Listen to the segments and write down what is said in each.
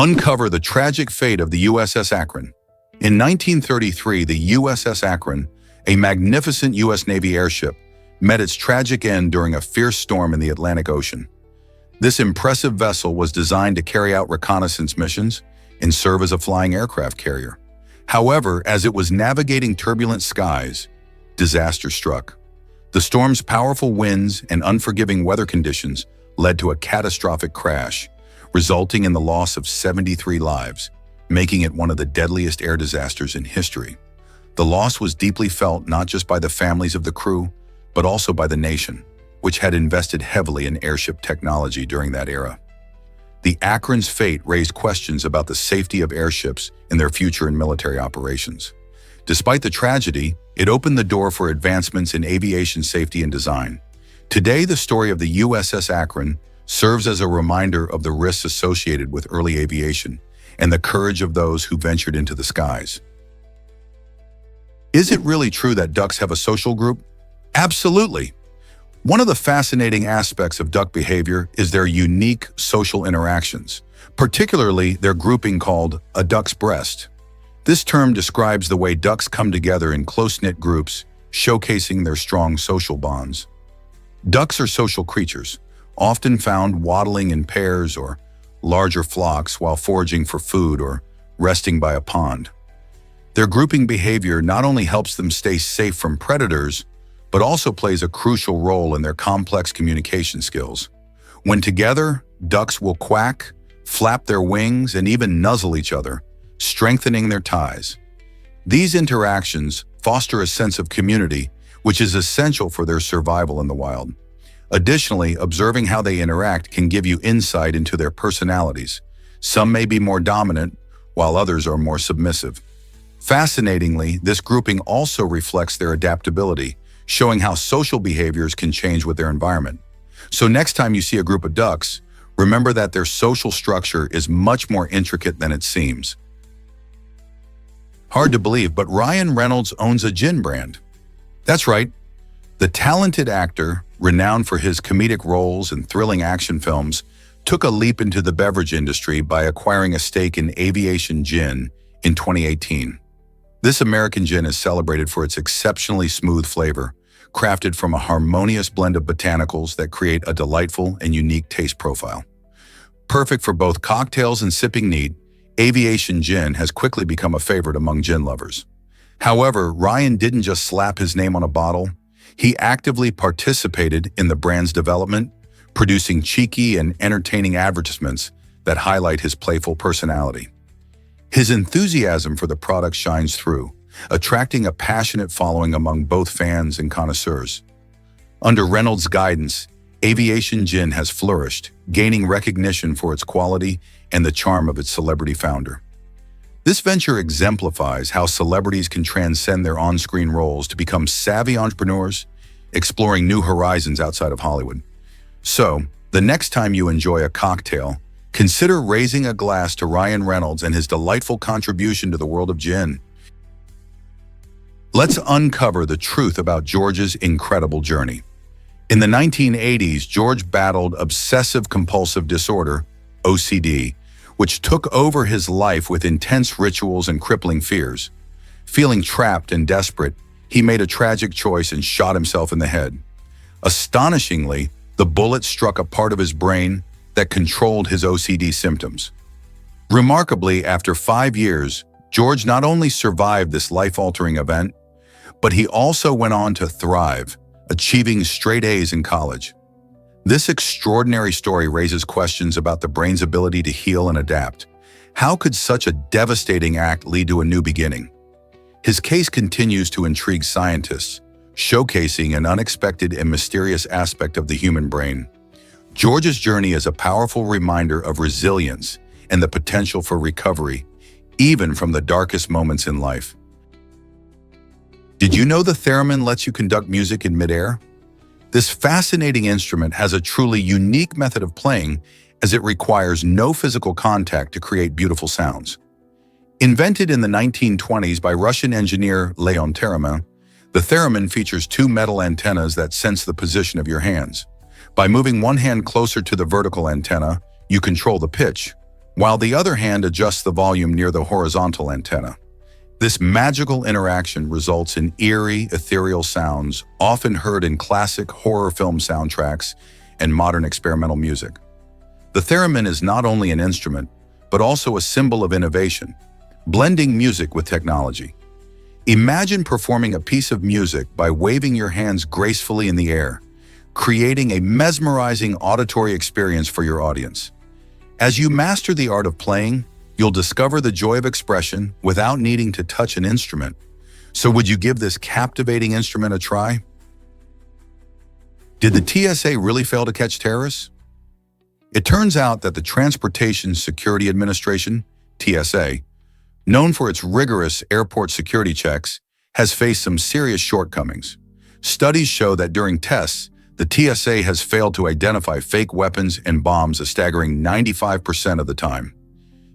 Uncover the tragic fate of the USS Akron. In 1933, the USS Akron, a magnificent U.S. Navy airship, met its tragic end during a fierce storm in the Atlantic Ocean. This impressive vessel was designed to carry out reconnaissance missions and serve as a flying aircraft carrier. However, as it was navigating turbulent skies, disaster struck. The storm's powerful winds and unforgiving weather conditions led to a catastrophic crash, resulting in the loss of 73 lives, making it one of the deadliest air disasters in history. The loss was deeply felt not just by the families of the crew, but also by the nation, which had invested heavily in airship technology during that era. The Akron's fate raised questions about the safety of airships in their future in military operations. Despite the tragedy, it opened the door for advancements in aviation safety and design. Today, the story of the USS Akron serves as a reminder of the risks associated with early aviation and the courage of those who ventured into the skies. Is it really true that ducks have a social group? Absolutely. One of the fascinating aspects of duck behavior is their unique social interactions, particularly their grouping called a duck's breast. This term describes the way ducks come together in close-knit groups, showcasing their strong social bonds. Ducks are social creatures, often found waddling in pairs or larger flocks while foraging for food or resting by a pond. Their grouping behavior not only helps them stay safe from predators, but also plays a crucial role in their complex communication skills. When together, ducks will quack, flap their wings, and even nuzzle each other, strengthening their ties. These interactions foster a sense of community, which is essential for their survival in the wild. Additionally, observing how they interact can give you insight into their personalities. Some may be more dominant, while others are more submissive. Fascinatingly, this grouping also reflects their adaptability, showing how social behaviors can change with their environment. So next time you see a group of ducks, remember that their social structure is much more intricate than it seems. Hard to believe, but Ryan Reynolds owns a gin brand. That's right. The talented actor, renowned for his comedic roles and thrilling action films, took a leap into the beverage industry by acquiring a stake in Aviation Gin in 2018. This American gin is celebrated for its exceptionally smooth flavor, crafted from a harmonious blend of botanicals that create a delightful and unique taste profile. Perfect for both cocktails and sipping neat, Aviation Gin has quickly become a favorite among gin lovers. However, Ryan didn't just slap his name on a bottle. He actively participated in the brand's development, producing cheeky and entertaining advertisements that highlight his playful personality. His enthusiasm for the product shines through, attracting a passionate following among both fans and connoisseurs. Under Reynolds' guidance, Aviation Gin has flourished, gaining recognition for its quality and the charm of its celebrity founder. This venture exemplifies how celebrities can transcend their on-screen roles to become savvy entrepreneurs, exploring new horizons outside of Hollywood. So, the next time you enjoy a cocktail, consider raising a glass to Ryan Reynolds and his delightful contribution to the world of gin. Let's uncover the truth about George's incredible journey. In the 1980s, George battled obsessive-compulsive disorder, OCD, which took over his life with intense rituals and crippling fears. Feeling trapped and desperate, he made a tragic choice and shot himself in the head. Astonishingly, the bullet struck a part of his brain that controlled his OCD symptoms. Remarkably, after 5 years, George not only survived this life-altering event, but he also went on to thrive, achieving straight A's in college. This extraordinary story raises questions about the brain's ability to heal and adapt. How could such a devastating act lead to a new beginning? His case continues to intrigue scientists, showcasing an unexpected and mysterious aspect of the human brain. George's journey is a powerful reminder of resilience and the potential for recovery, even from the darkest moments in life. Did you know the theremin lets you conduct music in midair? This fascinating instrument has a truly unique method of playing, as it requires no physical contact to create beautiful sounds. Invented in the 1920s by Russian engineer Leon Theremin, the theremin features 2 metal antennas that sense the position of your hands. By moving one hand closer to the vertical antenna, you control the pitch, while the other hand adjusts the volume near the horizontal antenna. This magical interaction results in eerie, ethereal sounds often heard in classic horror film soundtracks and modern experimental music. The theremin is not only an instrument, but also a symbol of innovation, blending music with technology. Imagine performing a piece of music by waving your hands gracefully in the air, creating a mesmerizing auditory experience for your audience. As you master the art of playing, you'll discover the joy of expression without needing to touch an instrument. So would you give this captivating instrument a try? Did the TSA really fail to catch terrorists? It turns out that the Transportation Security Administration, TSA, known for its rigorous airport security checks, has faced some serious shortcomings. Studies show that during tests, the TSA has failed to identify fake weapons and bombs a staggering 95% of the time.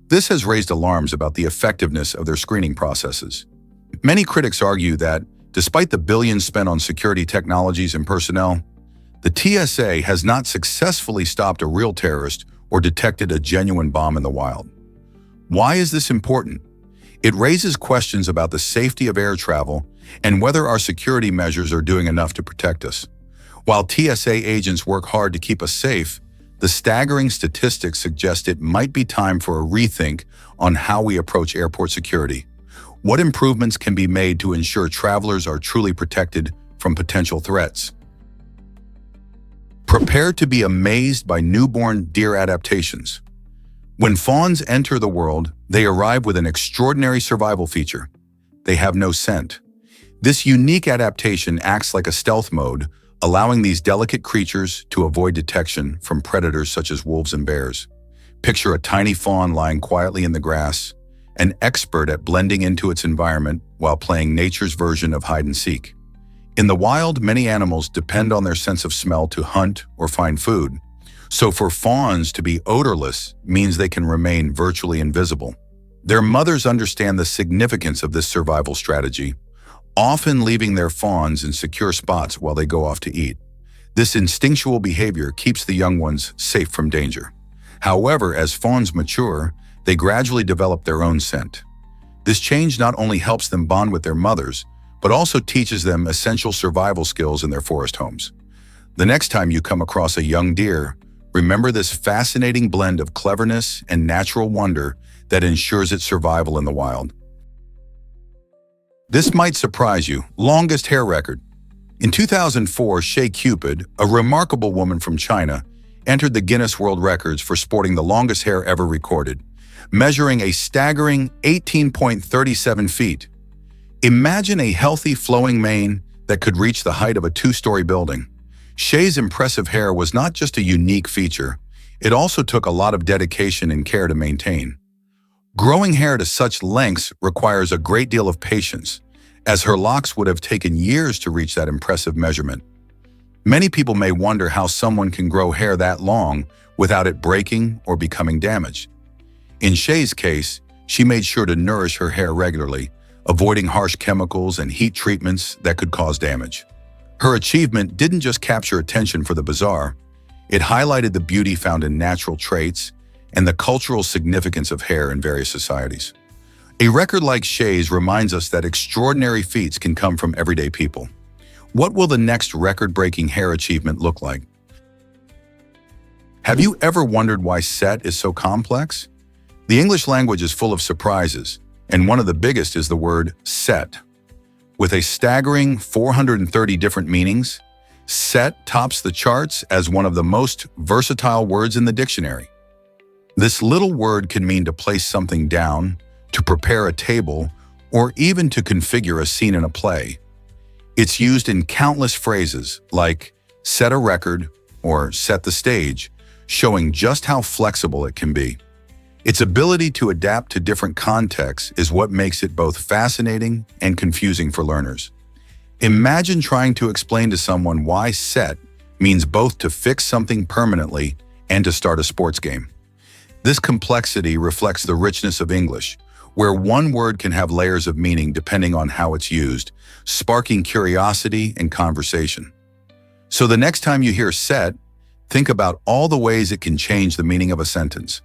This has raised alarms about the effectiveness of their screening processes. Many critics argue that, despite the billions spent on security technologies and personnel, the TSA has not successfully stopped a real terrorist or detected a genuine bomb in the wild. Why is this important? It raises questions about the safety of air travel and whether our security measures are doing enough to protect us. While TSA agents work hard to keep us safe, the staggering statistics suggest it might be time for a rethink on how we approach airport security. What improvements can be made to ensure travelers are truly protected from potential threats? Prepare to be amazed by newborn deer adaptations. When fawns enter the world, they arrive with an extraordinary survival feature. They have no scent. This unique adaptation acts like a stealth mode, allowing these delicate creatures to avoid detection from predators such as wolves and bears. Picture a tiny fawn lying quietly in the grass, an expert at blending into its environment while playing nature's version of hide and seek. In the wild, many animals depend on their sense of smell to hunt or find food. So for fawns to be odorless means they can remain virtually invisible. Their mothers understand the significance of this survival strategy, often leaving their fawns in secure spots while they go off to eat. This instinctual behavior keeps the young ones safe from danger. However, as fawns mature, they gradually develop their own scent. This change not only helps them bond with their mothers, but also teaches them essential survival skills in their forest homes. The next time you come across a young deer, remember this fascinating blend of cleverness and natural wonder that ensures its survival in the wild. This might surprise you. Longest hair record. In 2004, Shea Cupid, a remarkable woman from China, entered the Guinness World Records for sporting the longest hair ever recorded, measuring a staggering 18.37 feet. Imagine a healthy, flowing mane that could reach the height of a two-story building. Shea's impressive hair was not just a unique feature, it also took a lot of dedication and care to maintain. Growing hair to such lengths requires a great deal of patience, as her locks would have taken years to reach that impressive measurement. Many people may wonder how someone can grow hair that long without it breaking or becoming damaged. In Shea's case, she made sure to nourish her hair regularly, avoiding harsh chemicals and heat treatments that could cause damage. Her achievement didn't just capture attention for the bizarre, it highlighted the beauty found in natural traits and the cultural significance of hair in various societies. A record like Shea's reminds us that extraordinary feats can come from everyday people. What will the next record-breaking hair achievement look like? Have you ever wondered why set is so complex? The English language is full of surprises, and one of the biggest is the word set. With a staggering 430 different meanings, set tops the charts as one of the most versatile words in the dictionary. This little word can mean to place something down, to prepare a table, or even to configure a scene in a play. It's used in countless phrases like set a record or set the stage, showing just how flexible it can be. Its ability to adapt to different contexts is what makes it both fascinating and confusing for learners. Imagine trying to explain to someone why set means both to fix something permanently and to start a sports game. This complexity reflects the richness of English, where one word can have layers of meaning depending on how it's used, sparking curiosity and conversation. So the next time you hear set, think about all the ways it can change the meaning of a sentence.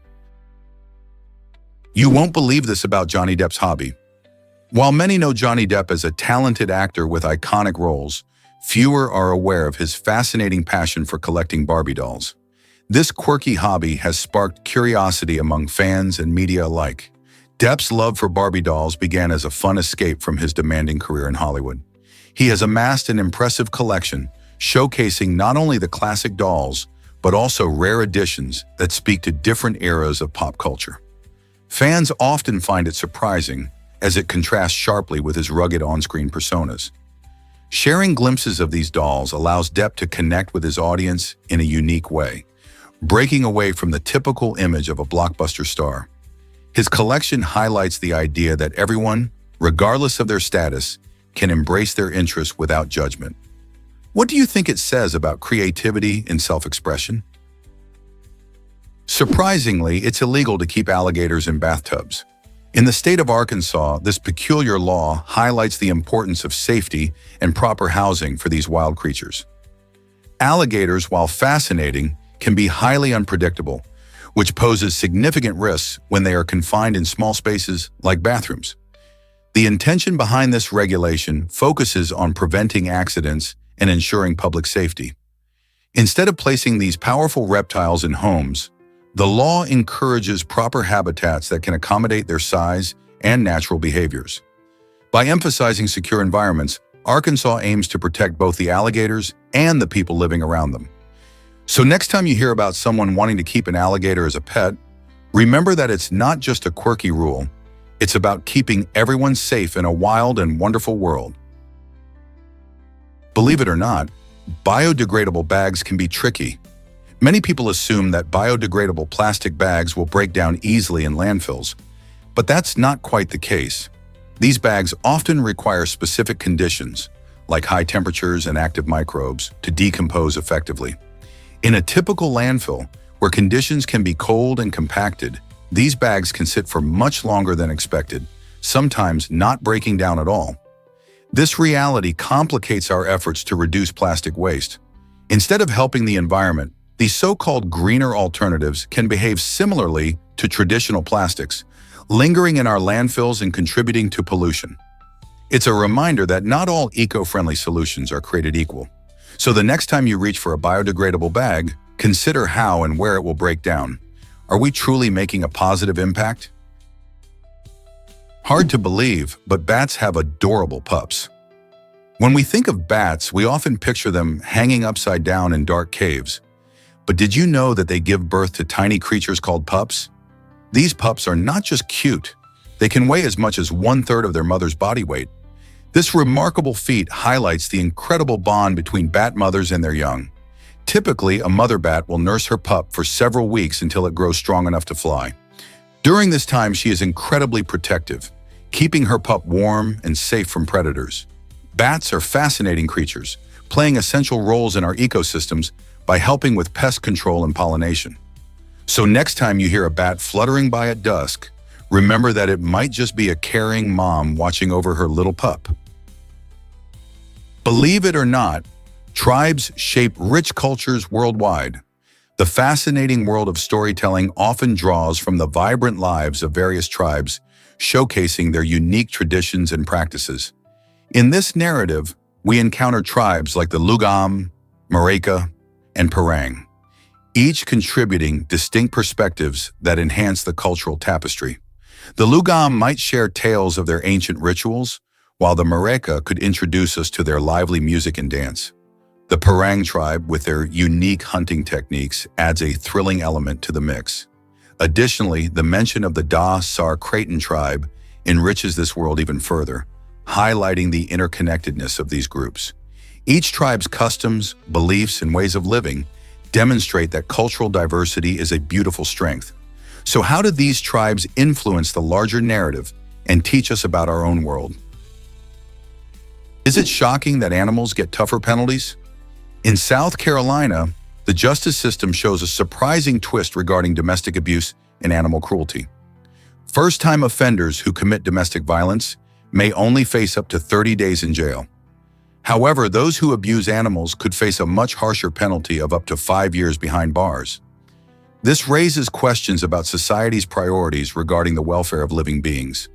You won't believe this about Johnny Depp's hobby. While many know Johnny Depp as a talented actor with iconic roles, fewer are aware of his fascinating passion for collecting Barbie dolls. This quirky hobby has sparked curiosity among fans and media alike. Depp's love for Barbie dolls began as a fun escape from his demanding career in Hollywood. He has amassed an impressive collection, showcasing not only the classic dolls, but also rare editions that speak to different eras of pop culture. Fans often find it surprising, as it contrasts sharply with his rugged on-screen personas. Sharing glimpses of these dolls allows Depp to connect with his audience in a unique way, breaking away from the typical image of a blockbuster star. His collection highlights the idea that everyone, regardless of their status, can embrace their interests without judgment. What do you think it says about creativity and self-expression? Surprisingly, it's illegal to keep alligators in bathtubs. In the state of Arkansas, this peculiar law highlights the importance of safety and proper housing for these wild creatures. Alligators, while fascinating, can be highly unpredictable, which poses significant risks when they are confined in small spaces like bathrooms. The intention behind this regulation focuses on preventing accidents and ensuring public safety. Instead of placing these powerful reptiles in homes, the law encourages proper habitats that can accommodate their size and natural behaviors. By emphasizing secure environments, Arkansas aims to protect both the alligators and the people living around them. So next time you hear about someone wanting to keep an alligator as a pet, remember that it's not just a quirky rule. It's about keeping everyone safe in a wild and wonderful world. Believe it or not, biodegradable bags can be tricky. Many people assume that biodegradable plastic bags will break down easily in landfills, but that's not quite the case. These bags often require specific conditions, like high temperatures and active microbes, to decompose effectively. In a typical landfill, where conditions can be cold and compacted, these bags can sit for much longer than expected, sometimes not breaking down at all. This reality complicates our efforts to reduce plastic waste. Instead of helping the environment, these so-called greener alternatives can behave similarly to traditional plastics, lingering in our landfills and contributing to pollution. It's a reminder that not all eco-friendly solutions are created equal. So the next time you reach for a biodegradable bag, consider how and where it will break down. Are we truly making a positive impact? Hard to believe, but bats have adorable pups. When we think of bats, we often picture them hanging upside down in dark caves. But did you know that they give birth to tiny creatures called pups? These pups are not just cute. They can weigh as much as 1/3 of their mother's body weight. This remarkable feat highlights the incredible bond between bat mothers and their young. Typically, a mother bat will nurse her pup for several weeks until it grows strong enough to fly. During this time, she is incredibly protective, keeping her pup warm and safe from predators. Bats are fascinating creatures, playing essential roles in our ecosystems by helping with pest control and pollination. So next time you hear a bat fluttering by at dusk, remember that it might just be a caring mom watching over her little pup. Believe it or not, tribes shape rich cultures worldwide. The fascinating world of storytelling often draws from the vibrant lives of various tribes, showcasing their unique traditions and practices. In this narrative, we encounter tribes like the Lugam, Mareka, and Parang, each contributing distinct perspectives that enhance the cultural tapestry. The Lugam might share tales of their ancient rituals, while the Mareka could introduce us to their lively music and dance. The Parang tribe, with their unique hunting techniques, adds a thrilling element to the mix. Additionally, the mention of the Da Sar Creighton tribe enriches this world even further, highlighting the interconnectedness of these groups. Each tribe's customs, beliefs, and ways of living demonstrate that cultural diversity is a beautiful strength. So how do these tribes influence the larger narrative and teach us about our own world? Is it shocking that animals get tougher penalties? In South Carolina, the justice system shows a surprising twist regarding domestic abuse and animal cruelty. First-time offenders who commit domestic violence may only face up to 30 days in jail. However, those who abuse animals could face a much harsher penalty of up to 5 years behind bars. This raises questions about society's priorities regarding the welfare of living beings.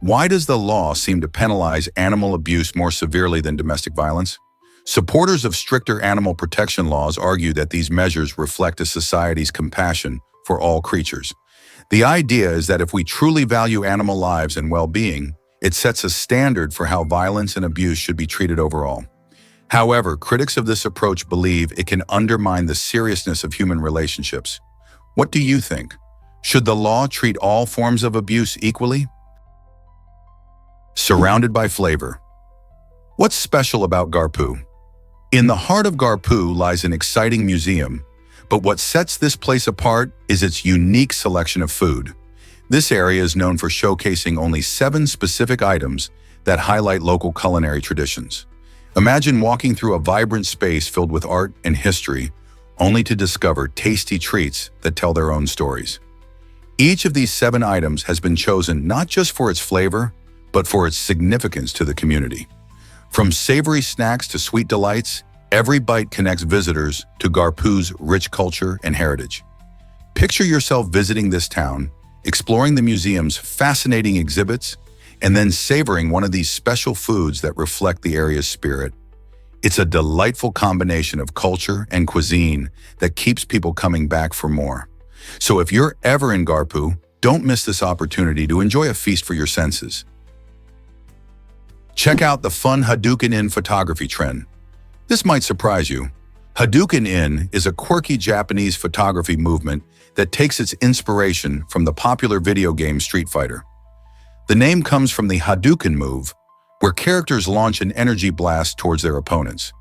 Why does the law seem to penalize animal abuse more severely than domestic violence? Supporters of stricter animal protection laws argue that these measures reflect a society's compassion for all creatures. The idea is that if we truly value animal lives and well-being, it sets a standard for how violence and abuse should be treated overall. However, critics of this approach believe it can undermine the seriousness of human relationships. What do you think? Should the law treat all forms of abuse equally? Surrounded by flavor. What's special about Garpu? In the heart of Garpu lies an exciting museum, but what sets this place apart is its unique selection of food. This area is known for showcasing only 7 specific items that highlight local culinary traditions. Imagine walking through a vibrant space filled with art and history, only to discover tasty treats that tell their own stories. Each of these 7 items has been chosen not just for its flavor, but for its significance to the community. From savory snacks to sweet delights, every bite connects visitors to Garpu's rich culture and heritage. Picture yourself visiting this town, exploring the museum's fascinating exhibits, and then savoring one of these special foods that reflect the area's spirit. It's a delightful combination of culture and cuisine that keeps people coming back for more. So if you're ever in Garpu, don't miss this opportunity to enjoy a feast for your senses. Check out the fun Hadouken In photography trend. This might surprise you. Hadouken In is a quirky Japanese photography movement that takes its inspiration from the popular video game Street Fighter. The name comes from the Hadouken move, where characters launch an energy blast towards their opponents.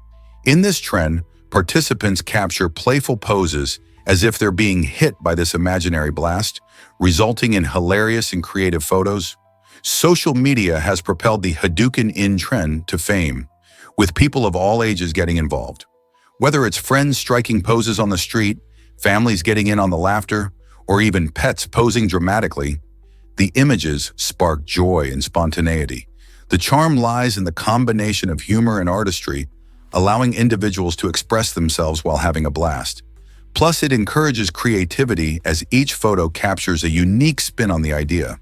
In this trend, participants capture playful poses as if they're being hit by this imaginary blast, resulting in hilarious and creative photos. Social media has propelled the Hadouken In trend to fame, with people of all ages getting involved. Whether it's friends striking poses on the street, families getting in on the laughter, or even pets posing dramatically, the images spark joy and spontaneity. The charm lies in the combination of humor and artistry, allowing individuals to express themselves while having a blast. Plus, it encourages creativity as each photo captures a unique spin on the idea.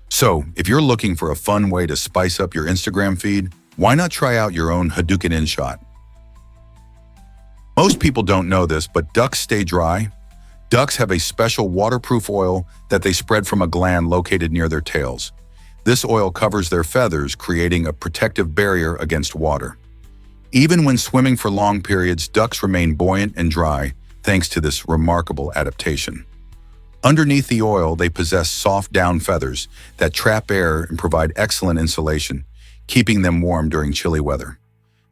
So, if you're looking for a fun way to spice up your Instagram feed, why not try out your own Hadouken In shot? Most people don't know this, but ducks stay dry. Ducks have a special waterproof oil that they spread from a gland located near their tails. This oil covers their feathers, creating a protective barrier against water. Even when swimming for long periods, ducks remain buoyant and dry, thanks to this remarkable adaptation. Underneath the oil, they possess soft down feathers that trap air and provide excellent insulation, keeping them warm during chilly weather.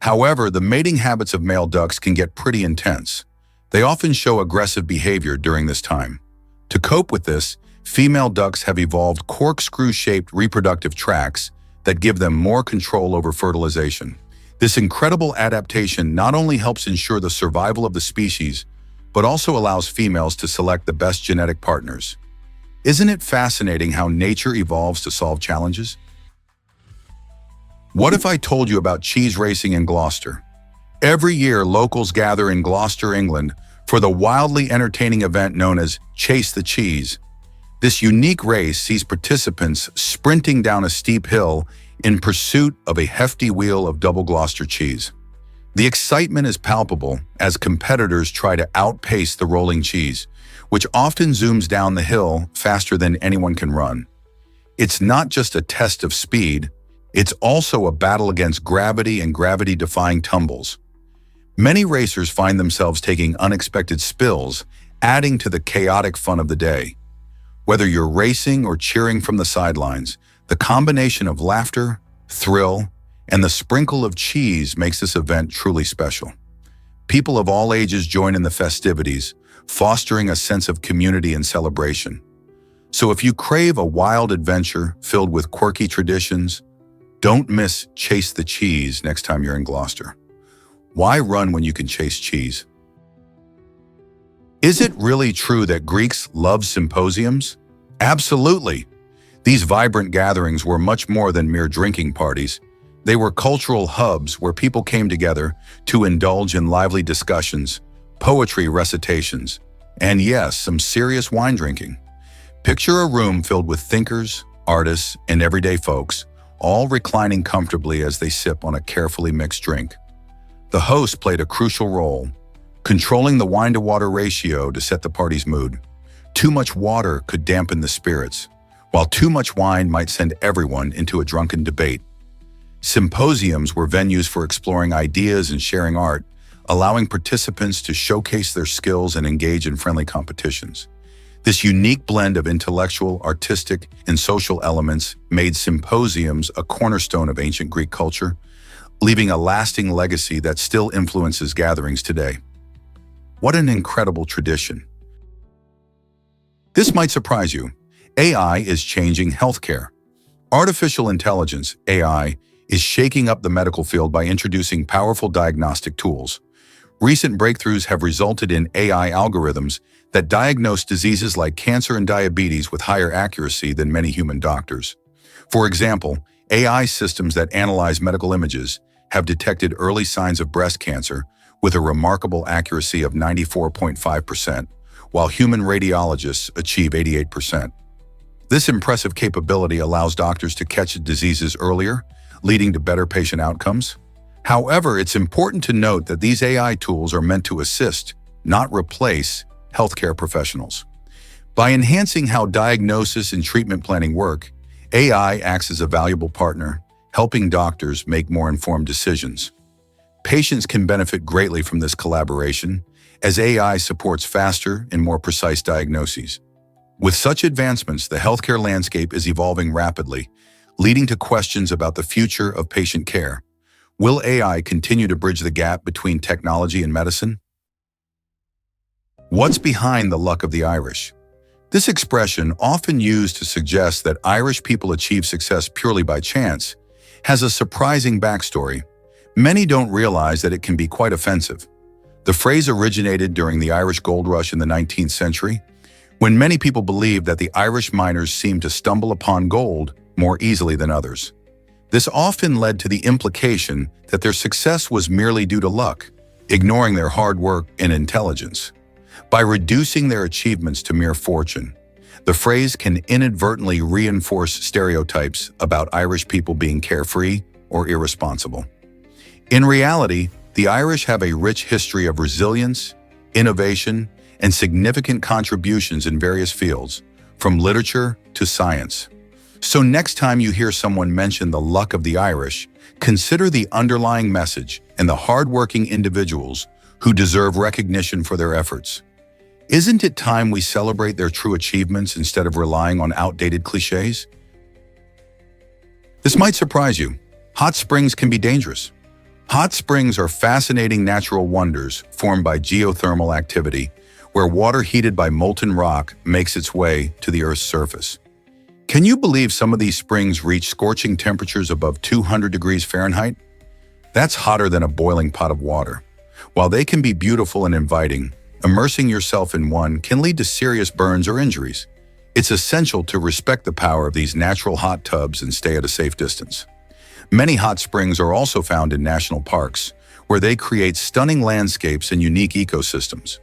However, the mating habits of male ducks can get pretty intense. They often show aggressive behavior during this time. To cope with this, female ducks have evolved corkscrew-shaped reproductive tracts that give them more control over fertilization. This incredible adaptation not only helps ensure the survival of the species, but also allows females to select the best genetic partners. Isn't it fascinating how nature evolves to solve challenges? What if I told you about cheese racing in Gloucester? Every year, locals gather in Gloucester, England, for the wildly entertaining event known as Chase the Cheese. This unique race sees participants sprinting down a steep hill in pursuit of a hefty wheel of double Gloucester cheese. The excitement is palpable as competitors try to outpace the rolling cheese, which often zooms down the hill faster than anyone can run. It's not just a test of speed, it's also a battle against gravity and gravity-defying tumbles. Many racers find themselves taking unexpected spills, adding to the chaotic fun of the day. Whether you're racing or cheering from the sidelines, the combination of laughter, thrill, and the sprinkle of cheese makes this event truly special. People of all ages join in the festivities, fostering a sense of community and celebration. So if you crave a wild adventure filled with quirky traditions, don't miss Chase the Cheese next time you're in Gloucester. Why run when you can chase cheese? Is it really true that Greeks loved symposiums? Absolutely. These vibrant gatherings were much more than mere drinking parties. They were cultural hubs where people came together to indulge in lively discussions, poetry recitations, And yes, some serious wine drinking. Picture a room filled with thinkers, artists, and everyday folks, all reclining comfortably as they sip on a carefully mixed drink. The host played a crucial role, controlling the wine-to-water ratio to set the party's mood. Too much water could dampen the spirits, while too much wine might send everyone into a drunken debate. Symposiums were venues for exploring ideas and sharing art, allowing participants to showcase their skills and engage in friendly competitions. This unique blend of intellectual, artistic, and social elements made symposiums a cornerstone of ancient Greek culture, leaving a lasting legacy that still influences gatherings today. What an incredible tradition! This might surprise you. AI is changing healthcare. Artificial intelligence, AI, is shaking up the medical field by introducing powerful diagnostic tools. Recent breakthroughs have resulted in AI algorithms that diagnose diseases like cancer and diabetes with higher accuracy than many human doctors. For example, AI systems that analyze medical images have detected early signs of breast cancer with a remarkable accuracy of 94.5%, while human radiologists achieve 88%. This impressive capability allows doctors to catch diseases earlier, leading to better patient outcomes. However, it's important to note that these AI tools are meant to assist, not replace, healthcare professionals. By enhancing how diagnosis and treatment planning work, AI acts as a valuable partner, helping doctors make more informed decisions. Patients can benefit greatly from this collaboration, as AI supports faster and more precise diagnoses. With such advancements, the healthcare landscape is evolving rapidly, leading to questions about the future of patient care. Will AI continue to bridge the gap between technology and medicine? What's behind the luck of the Irish? This expression, often used to suggest that Irish people achieve success purely by chance, has a surprising backstory. Many don't realize that it can be quite offensive. The phrase originated during the Irish gold rush in the 19th century, when many people believed that the Irish miners seemed to stumble upon gold more easily than others. This often led to the implication that their success was merely due to luck, ignoring their hard work and intelligence. By reducing their achievements to mere fortune, the phrase can inadvertently reinforce stereotypes about Irish people being carefree or irresponsible. In reality, the Irish have a rich history of resilience, innovation, and significant contributions in various fields, from literature to science. So next time you hear someone mention the luck of the Irish, consider the underlying message and the hardworking individuals who deserve recognition for their efforts. Isn't it time we celebrate their true achievements instead of relying on outdated cliches? This might surprise you. Hot springs can be dangerous. Hot springs are fascinating natural wonders formed by geothermal activity, where water heated by molten rock makes its way to the Earth's surface. Can you believe some of these springs reach scorching temperatures above 200 degrees Fahrenheit? That's hotter than a boiling pot of water. While they can be beautiful and inviting, immersing yourself in one can lead to serious burns or injuries. It's essential to respect the power of these natural hot tubs and stay at a safe distance. Many hot springs are also found in national parks, where they create stunning landscapes and unique ecosystems.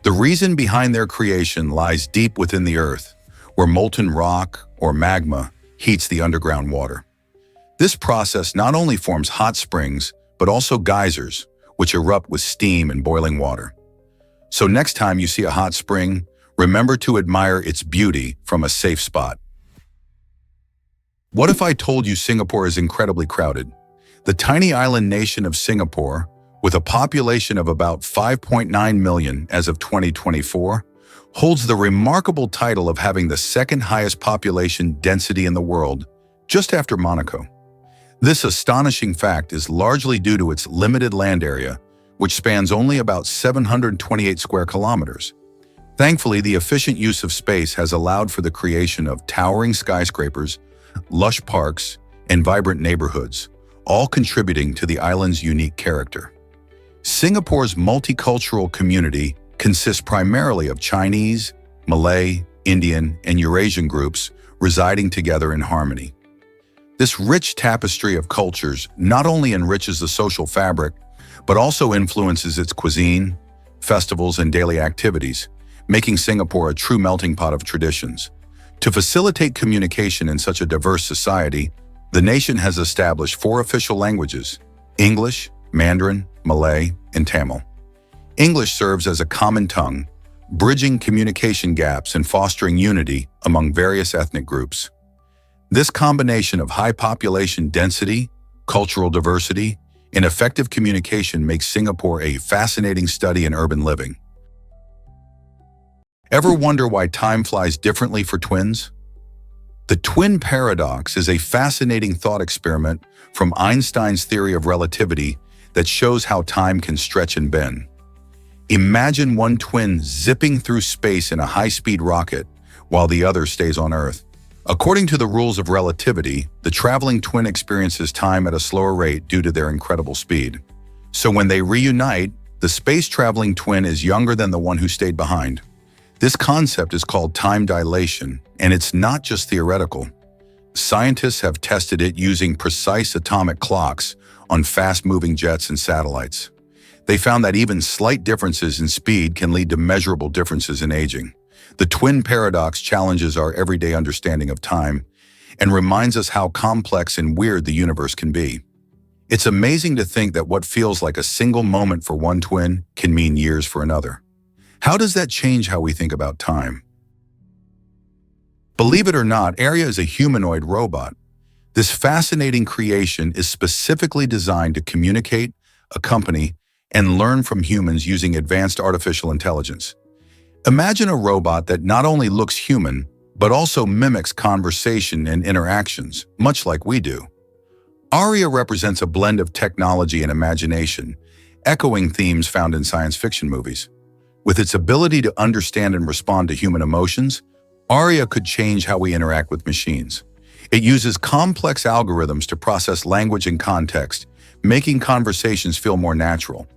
The reason behind their creation lies deep within the earth, where molten rock or magma heats the underground water. This process not only forms hot springs, but also geysers, which erupt with steam and boiling water. So next time you see a hot spring, remember to admire its beauty from a safe spot. What if I told you Singapore is incredibly crowded? The tiny island nation of Singapore, with a population of about 5.9 million as of 2024, holds the remarkable title of having the second highest population density in the world, just after Monaco. This astonishing fact is largely due to its limited land area, which spans only about 728 square kilometers. Thankfully, the efficient use of space has allowed for the creation of towering skyscrapers, lush parks, and vibrant neighborhoods, all contributing to the island's unique character. Singapore's multicultural community consists primarily of Chinese, Malay, Indian, and Eurasian groups residing together in harmony. This rich tapestry of cultures not only enriches the social fabric, but also influences its cuisine, festivals, and daily activities, making Singapore a true melting pot of traditions. To facilitate communication in such a diverse society, the nation has established 4 official languages: English, Mandarin, Malay, and Tamil. English serves as a common tongue, bridging communication gaps and fostering unity among various ethnic groups. This combination of high population density, cultural diversity, and effective communication makes Singapore a fascinating study in urban living. Ever wonder why time flies differently for twins? The twin paradox is a fascinating thought experiment from Einstein's theory of relativity that shows how time can stretch and bend. Imagine one twin zipping through space in a high-speed rocket while the other stays on Earth. According to the rules of relativity, the traveling twin experiences time at a slower rate due to their incredible speed. So when they reunite, the space-traveling twin is younger than the one who stayed behind. This concept is called time dilation, and it's not just theoretical. Scientists have tested it using precise atomic clocks on fast-moving jets and satellites. They found that even slight differences in speed can lead to measurable differences in aging. The twin paradox challenges our everyday understanding of time and reminds us how complex and weird the universe can be. It's amazing to think that what feels like a single moment for one twin can mean years for another. How does that change how we think about time? Believe it or not, Arya is a humanoid robot. This fascinating creation is specifically designed to communicate, accompany, and learn from humans using advanced artificial intelligence. Imagine a robot that not only looks human, but also mimics conversation and interactions, much like we do. Arya represents a blend of technology and imagination, echoing themes found in science fiction movies. With its ability to understand and respond to human emotions, Arya could change how we interact with machines. It uses complex algorithms to process language and context, making conversations feel more natural.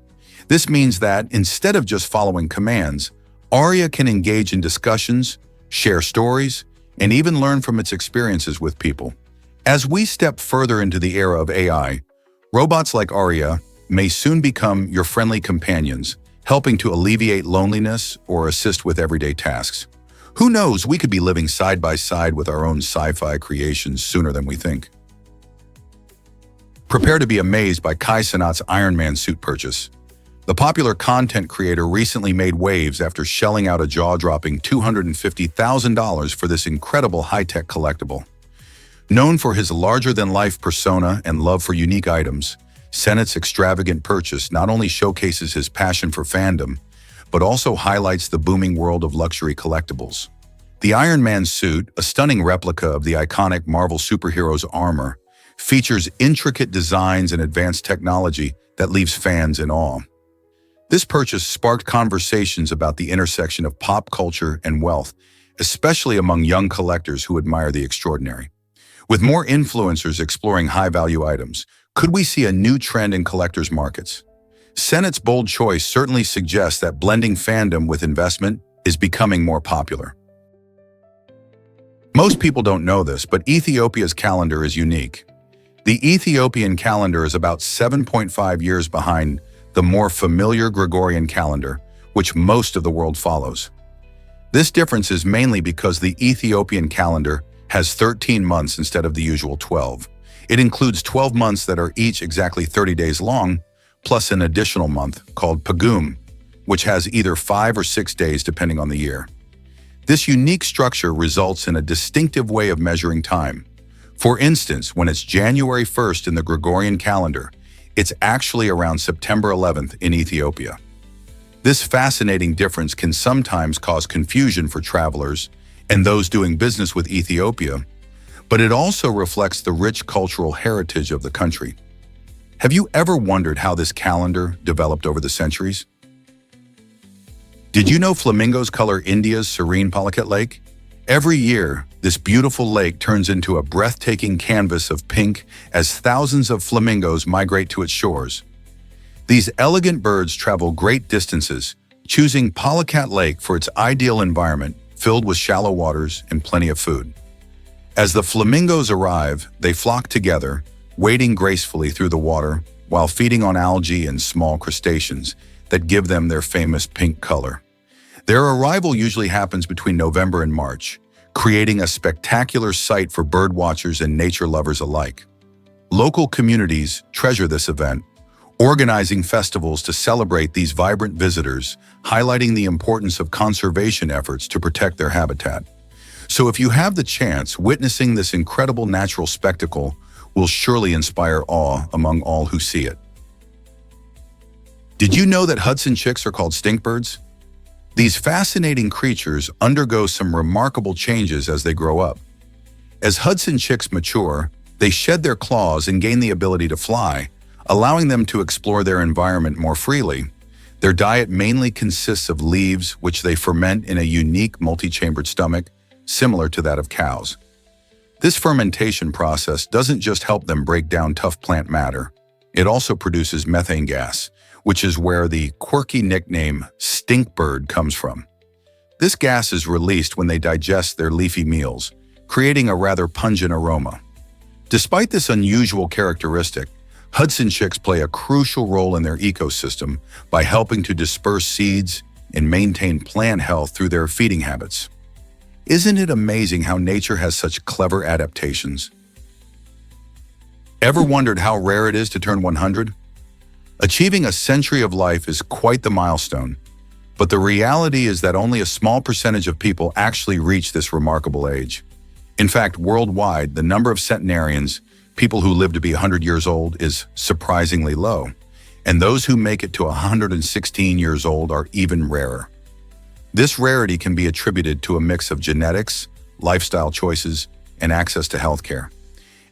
This means that, instead of just following commands, Arya can engage in discussions, share stories, and even learn from its experiences with people. As we step further into the era of AI, robots like Arya may soon become your friendly companions, helping to alleviate loneliness or assist with everyday tasks. Who knows, we could be living side by side with our own sci-fi creations sooner than we think. Prepare to be amazed by Kai Cenat's Iron Man suit purchase. The popular content creator recently made waves after shelling out a jaw-dropping $250,000 for this incredible high-tech collectible. Known for his larger-than-life persona and love for unique items, Cenat's extravagant purchase not only showcases his passion for fandom, but also highlights the booming world of luxury collectibles. The Iron Man suit, a stunning replica of the iconic Marvel superhero's armor, features intricate designs and advanced technology that leaves fans in awe. This purchase sparked conversations about the intersection of pop culture and wealth, especially among young collectors who admire the extraordinary. With more influencers exploring high-value items, could we see a new trend in collectors' markets? Cenat's bold choice certainly suggests that blending fandom with investment is becoming more popular. Most people don't know this, but Ethiopia's calendar is unique. The Ethiopian calendar is about 7.5 years behind the more familiar Gregorian calendar, which most of the world follows. This difference is mainly because the Ethiopian calendar has 13 months instead of the usual 12. It includes 12 months that are each exactly 30 days long, plus an additional month called Pagum, which has either 5 or 6 days depending on the year. This unique structure results in a distinctive way of measuring time. For instance, when it's January 1st in the Gregorian calendar, it's actually around September 11th in Ethiopia. This fascinating difference can sometimes cause confusion for travelers and those doing business with Ethiopia, but it also reflects the rich cultural heritage of the country. Have you ever wondered how this calendar developed over the centuries? Did you know flamingos color India's serene Palakat Lake? Every year, this beautiful lake turns into a breathtaking canvas of pink as thousands of flamingos migrate to its shores. These elegant birds travel great distances, choosing Palakat Lake for its ideal environment filled with shallow waters and plenty of food. As the flamingos arrive, they flock together, wading gracefully through the water while feeding on algae and small crustaceans that give them their famous pink color. Their arrival usually happens between November and March, creating a spectacular sight for birdwatchers and nature lovers alike. Local communities treasure this event, organizing festivals to celebrate these vibrant visitors, highlighting the importance of conservation efforts to protect their habitat. So if you have the chance, witnessing this incredible natural spectacle will surely inspire awe among all who see it. Did you know that Hudson chicks are called stinkbirds? These fascinating creatures undergo some remarkable changes as they grow up. As Hudson chicks mature, they shed their claws and gain the ability to fly, allowing them to explore their environment more freely. Their diet mainly consists of leaves, which they ferment in a unique multi-chambered stomach, similar to that of cows. This fermentation process doesn't just help them break down tough plant matter, it also produces methane gas, which is where the quirky nickname stinkbird comes from. This gas is released when they digest their leafy meals, creating a rather pungent aroma. Despite this unusual characteristic, Hudson chicks play a crucial role in their ecosystem by helping to disperse seeds and maintain plant health through their feeding habits. Isn't it amazing how nature has such clever adaptations? Ever wondered how rare it is to turn 100? Achieving a century of life is quite the milestone, but the reality is that only a small percentage of people actually reach this remarkable age. In fact, worldwide, the number of centenarians, people who live to be 100 years old, is surprisingly low, and those who make it to 116 years old are even rarer. This rarity can be attributed to a mix of genetics, lifestyle choices, and access to healthcare.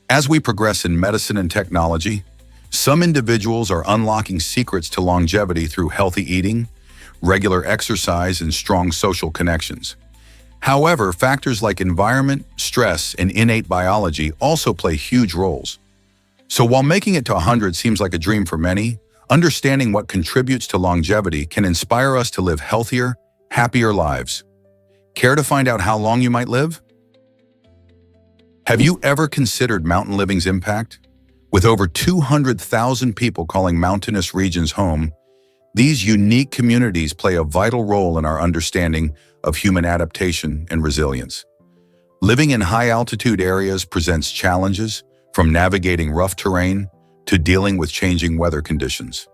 As we progress in medicine and technology, some individuals are unlocking secrets to longevity through healthy eating, regular exercise, and strong social connections. However, factors like environment, stress, and innate biology also play huge roles. So while making it to 100 seems like a dream for many, understanding what contributes to longevity can inspire us to live healthier, happier lives. Care to find out how long you might live? Have you ever considered mountain living's impact? With over 200,000 people calling mountainous regions home, these unique communities play a vital role in our understanding of human adaptation and resilience. Living in high-altitude areas presents challenges, from navigating rough terrain to dealing with changing weather conditions.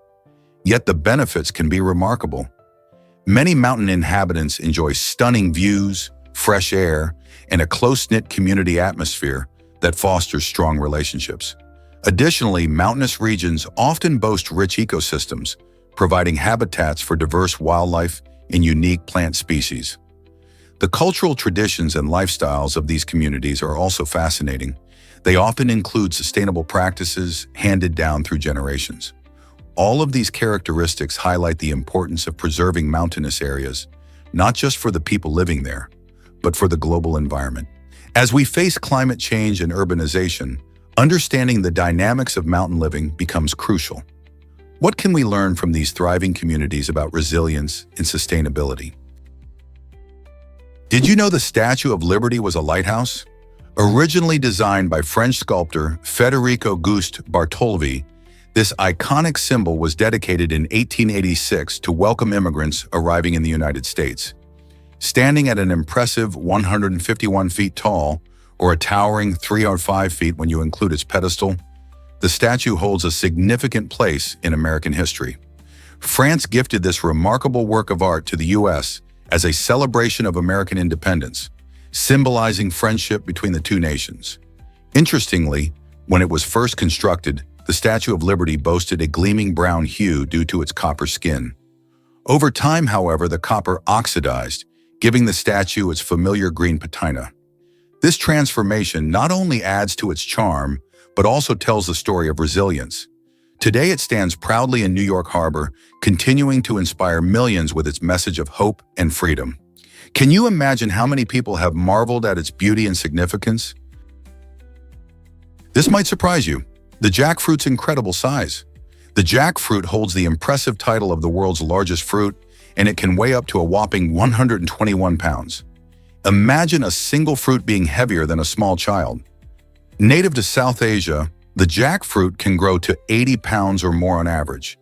Yet the benefits can be remarkable. Many mountain inhabitants enjoy stunning views, fresh air, and a close-knit community atmosphere that fosters strong relationships. Additionally, mountainous regions often boast rich ecosystems, providing habitats for diverse wildlife and unique plant species. The cultural traditions and lifestyles of these communities are also fascinating. They often include sustainable practices handed down through generations. All of these characteristics highlight the importance of preserving mountainous areas, not just for the people living there, but for the global environment. As we face climate change and urbanization, understanding the dynamics of mountain living becomes crucial. What can we learn from these thriving communities about resilience and sustainability? Did you know the Statue of Liberty was a lighthouse? Originally designed by French sculptor Federico Auguste Bartholdi, this iconic symbol was dedicated in 1886 to welcome immigrants arriving in the United States. Standing at an impressive 151 feet tall, or a towering 305 feet when you include its pedestal, the statue holds a significant place in American history. France gifted this remarkable work of art to the U.S. as a celebration of American independence, symbolizing friendship between the two nations. Interestingly, when it was first constructed, the Statue of Liberty boasted a gleaming brown hue due to its copper skin. Over time, however, the copper oxidized, giving the statue its familiar green patina. This transformation not only adds to its charm, but also tells the story of resilience. Today it stands proudly in New York Harbor, continuing to inspire millions with its message of hope and freedom. Can you imagine how many people have marveled at its beauty and significance? This might surprise you: the jackfruit's incredible size. The jackfruit holds the impressive title of the world's largest fruit, and it can weigh up to a whopping 121 pounds. Imagine a single fruit being heavier than a small child. Native to South Asia, the jackfruit can grow to 80 pounds or more on average,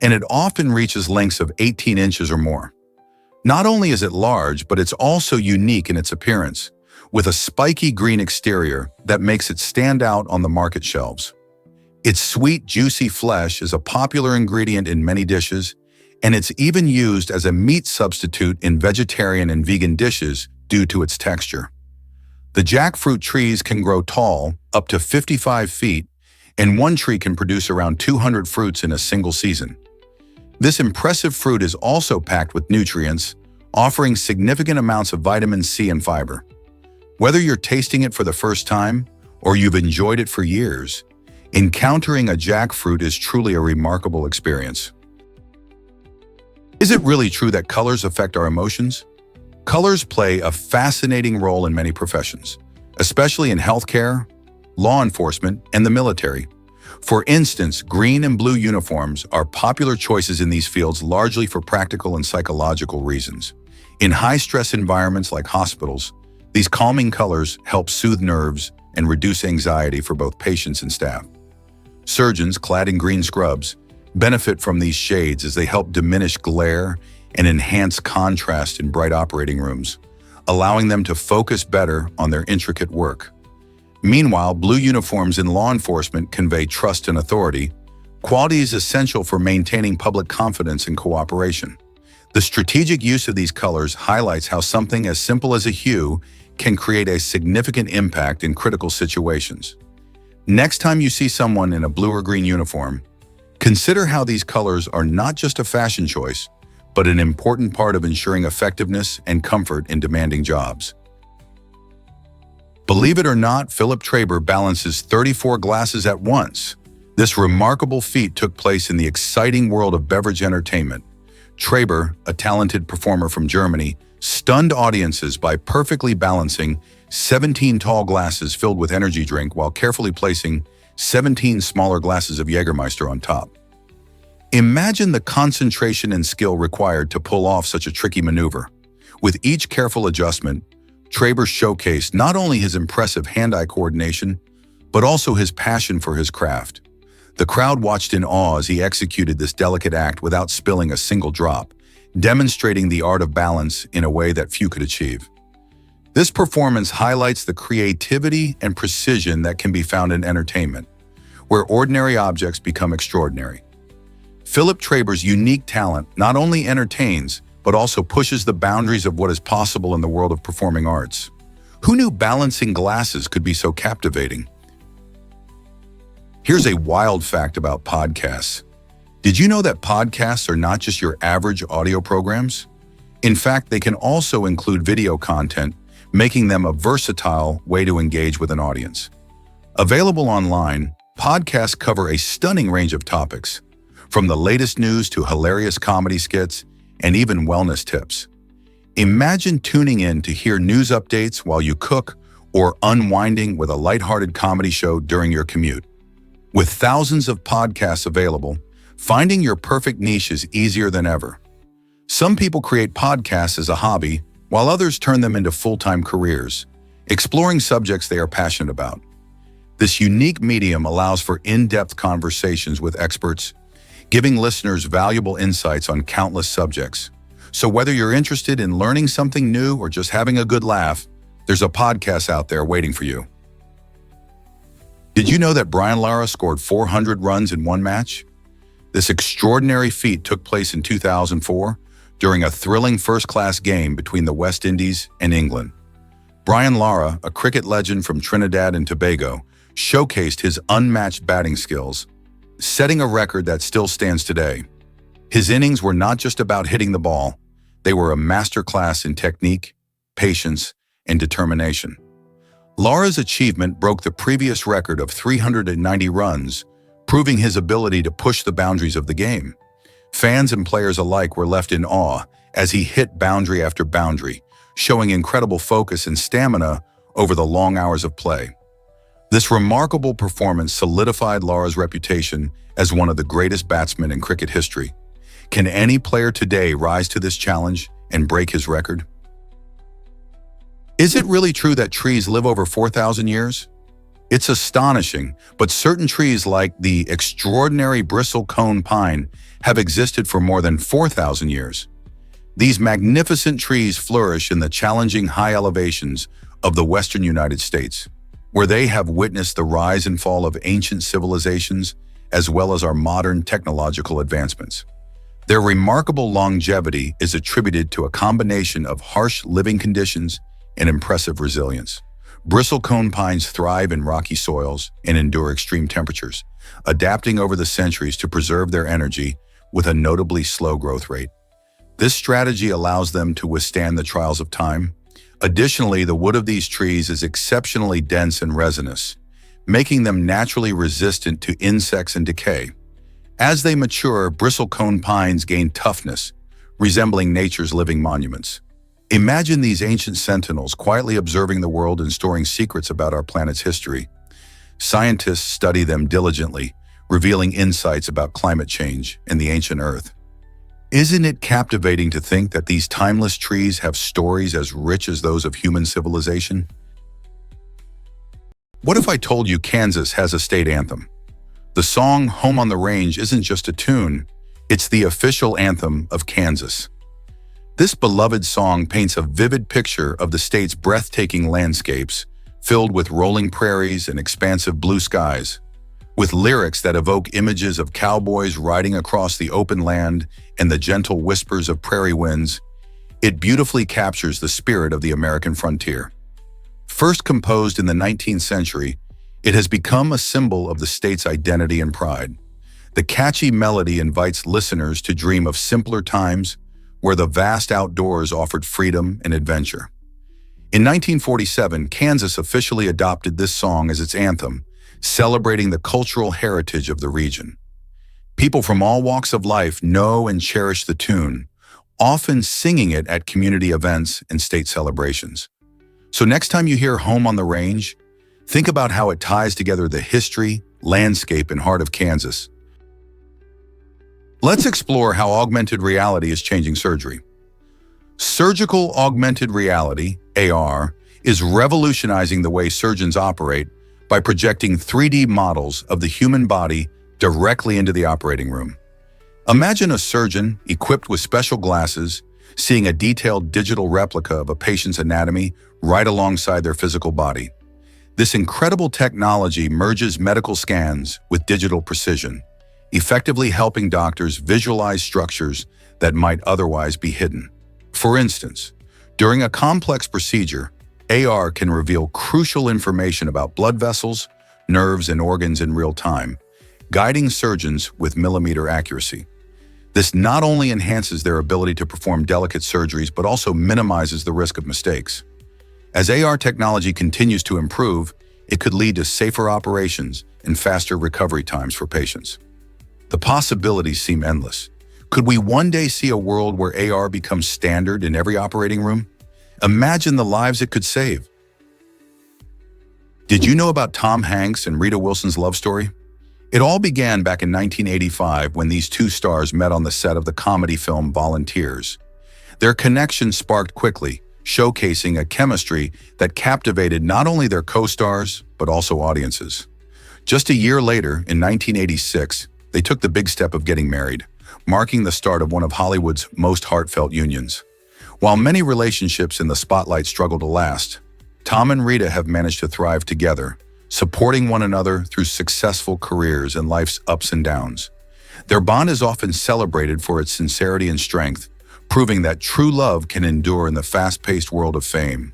and it often reaches lengths of 18 inches or more. Not only is it large, but it's also unique in its appearance, with a spiky green exterior that makes it stand out on the market shelves. Its sweet, juicy flesh is a popular ingredient in many dishes, and it's even used as a meat substitute in vegetarian and vegan dishes due to its texture. The jackfruit trees can grow tall, up to 55 feet, and one tree can produce around 200 fruits in a single season. This impressive fruit is also packed with nutrients, offering significant amounts of vitamin C and fiber. Whether you're tasting it for the first time or you've enjoyed it for years, encountering a jackfruit is truly a remarkable experience. Is it really true that colors affect our emotions? Colors play a fascinating role in many professions, especially in healthcare, law enforcement, and the military. For instance, green and blue uniforms are popular choices in these fields largely for practical and psychological reasons. In high-stress environments like hospitals, these calming colors help soothe nerves and reduce anxiety for both patients and staff. Surgeons, clad in green scrubs, benefit from these shades as they help diminish glare and enhance contrast in bright operating rooms, allowing them to focus better on their intricate work. Meanwhile, blue uniforms in law enforcement convey trust and authority, qualities essential for maintaining public confidence and cooperation. The strategic use of these colors highlights how something as simple as a hue can create a significant impact in critical situations. Next time you see someone in a blue or green uniform, consider how these colors are not just a fashion choice, but an important part of ensuring effectiveness and comfort in demanding jobs. Believe it or not, Philip Traber balances 34 glasses at once. This remarkable feat took place in the exciting world of beverage entertainment. Traber, a talented performer from Germany, stunned audiences by perfectly balancing 17 tall glasses filled with energy drink while carefully placing 17 smaller glasses of Jägermeister on top. Imagine the concentration and skill required to pull off such a tricky maneuver. With each careful adjustment, Traber showcased not only his impressive hand-eye coordination, but also his passion for his craft. The crowd watched in awe as he executed this delicate act without spilling a single drop, demonstrating the art of balance in a way that few could achieve. This performance highlights the creativity and precision that can be found in entertainment, where ordinary objects become extraordinary. Philip Traber's unique talent not only entertains, but also pushes the boundaries of what is possible in the world of performing arts. Who knew balancing glasses could be so captivating? Here's a wild fact about podcasts. Did you know that podcasts are not just your average audio programs? In fact, they can also include video content, making them a versatile way to engage with an audience. Available online, podcasts cover a stunning range of topics, from the latest news to hilarious comedy skits and even wellness tips. Imagine tuning in to hear news updates while you cook or unwinding with a lighthearted comedy show during your commute. With thousands of podcasts available, finding your perfect niche is easier than ever. Some people create podcasts as a hobby, while others turn them into full-time careers, exploring subjects they are passionate about. This unique medium allows for in-depth conversations with experts, giving listeners valuable insights on countless subjects. So whether you're interested in learning something new or just having a good laugh, there's a podcast out there waiting for you. Did you know that Brian Lara scored 400 runs in one match? This extraordinary feat took place in 2004 during a thrilling first-class game between the West Indies and England. Brian Lara, a cricket legend from Trinidad and Tobago, showcased his unmatched batting skills, setting a record that still stands today. His innings were not just about hitting the ball, they were a masterclass in technique, patience, and determination. Lara's achievement broke the previous record of 390 runs, proving his ability to push the boundaries of the game. Fans and players alike were left in awe as he hit boundary after boundary, showing incredible focus and stamina over the long hours of play. This remarkable performance solidified Lara's reputation as one of the greatest batsmen in cricket history. Can any player today rise to this challenge and break his record? Is it really true that trees live over 4,000 years? It's astonishing, but certain trees like the extraordinary bristlecone pine have existed for more than 4,000 years. These magnificent trees flourish in the challenging high elevations of the western United States, where they have witnessed the rise and fall of ancient civilizations as well as our modern technological advancements. Their remarkable longevity is attributed to a combination of harsh living conditions and impressive resilience. Bristlecone pines thrive in rocky soils and endure extreme temperatures, adapting over the centuries to preserve their energy with a notably slow growth rate. This strategy allows them to withstand the trials of time. Additionally, the wood of these trees is exceptionally dense and resinous, making them naturally resistant to insects and decay. As they mature, bristlecone pines gain toughness, resembling nature's living monuments. Imagine these ancient sentinels quietly observing the world and storing secrets about our planet's history. Scientists study them diligently, revealing insights about climate change and the ancient Earth. Isn't it captivating to think that these timeless trees have stories as rich as those of human civilization? What if I told you Kansas has a state anthem? The song Home on the Range isn't just a tune, it's the official anthem of Kansas. This beloved song paints a vivid picture of the state's breathtaking landscapes, filled with rolling prairies and expansive blue skies. With lyrics that evoke images of cowboys riding across the open land and the gentle whispers of prairie winds, it beautifully captures the spirit of the American frontier. First composed in the 19th century, it has become a symbol of the state's identity and pride. The catchy melody invites listeners to dream of simpler times where the vast outdoors offered freedom and adventure. In 1947, Kansas officially adopted this song as its anthem, celebrating the cultural heritage of the region. People from all walks of life know and cherish the tune, often singing it at community events and state celebrations. So next time you hear Home on the Range, think about how it ties together the history, landscape, and heart of Kansas. Let's explore how augmented reality is changing surgery. Surgical augmented reality, AR, is revolutionizing the way surgeons operate by projecting 3D models of the human body directly into the operating room. Imagine a surgeon equipped with special glasses seeing a detailed digital replica of a patient's anatomy right alongside their physical body. This incredible technology merges medical scans with digital precision, effectively helping doctors visualize structures that might otherwise be hidden. For instance, during a complex procedure, AR can reveal crucial information about blood vessels, nerves, and organs in real time, guiding surgeons with millimeter accuracy. This not only enhances their ability to perform delicate surgeries, but also minimizes the risk of mistakes. As AR technology continues to improve, it could lead to safer operations and faster recovery times for patients. The possibilities seem endless. Could we one day see a world where AR becomes standard in every operating room? Imagine the lives it could save. Did you know about Tom Hanks and Rita Wilson's love story? It all began back in 1985 when these two stars met on the set of the comedy film Volunteers. Their connection sparked quickly, showcasing a chemistry that captivated not only their co-stars, but also audiences. Just a year later, in 1986, they took the big step of getting married, marking the start of one of Hollywood's most heartfelt unions. While many relationships in the spotlight struggle to last, Tom and Rita have managed to thrive together, supporting one another through successful careers and life's ups and downs. Their bond is often celebrated for its sincerity and strength, proving that true love can endure in the fast-paced world of fame.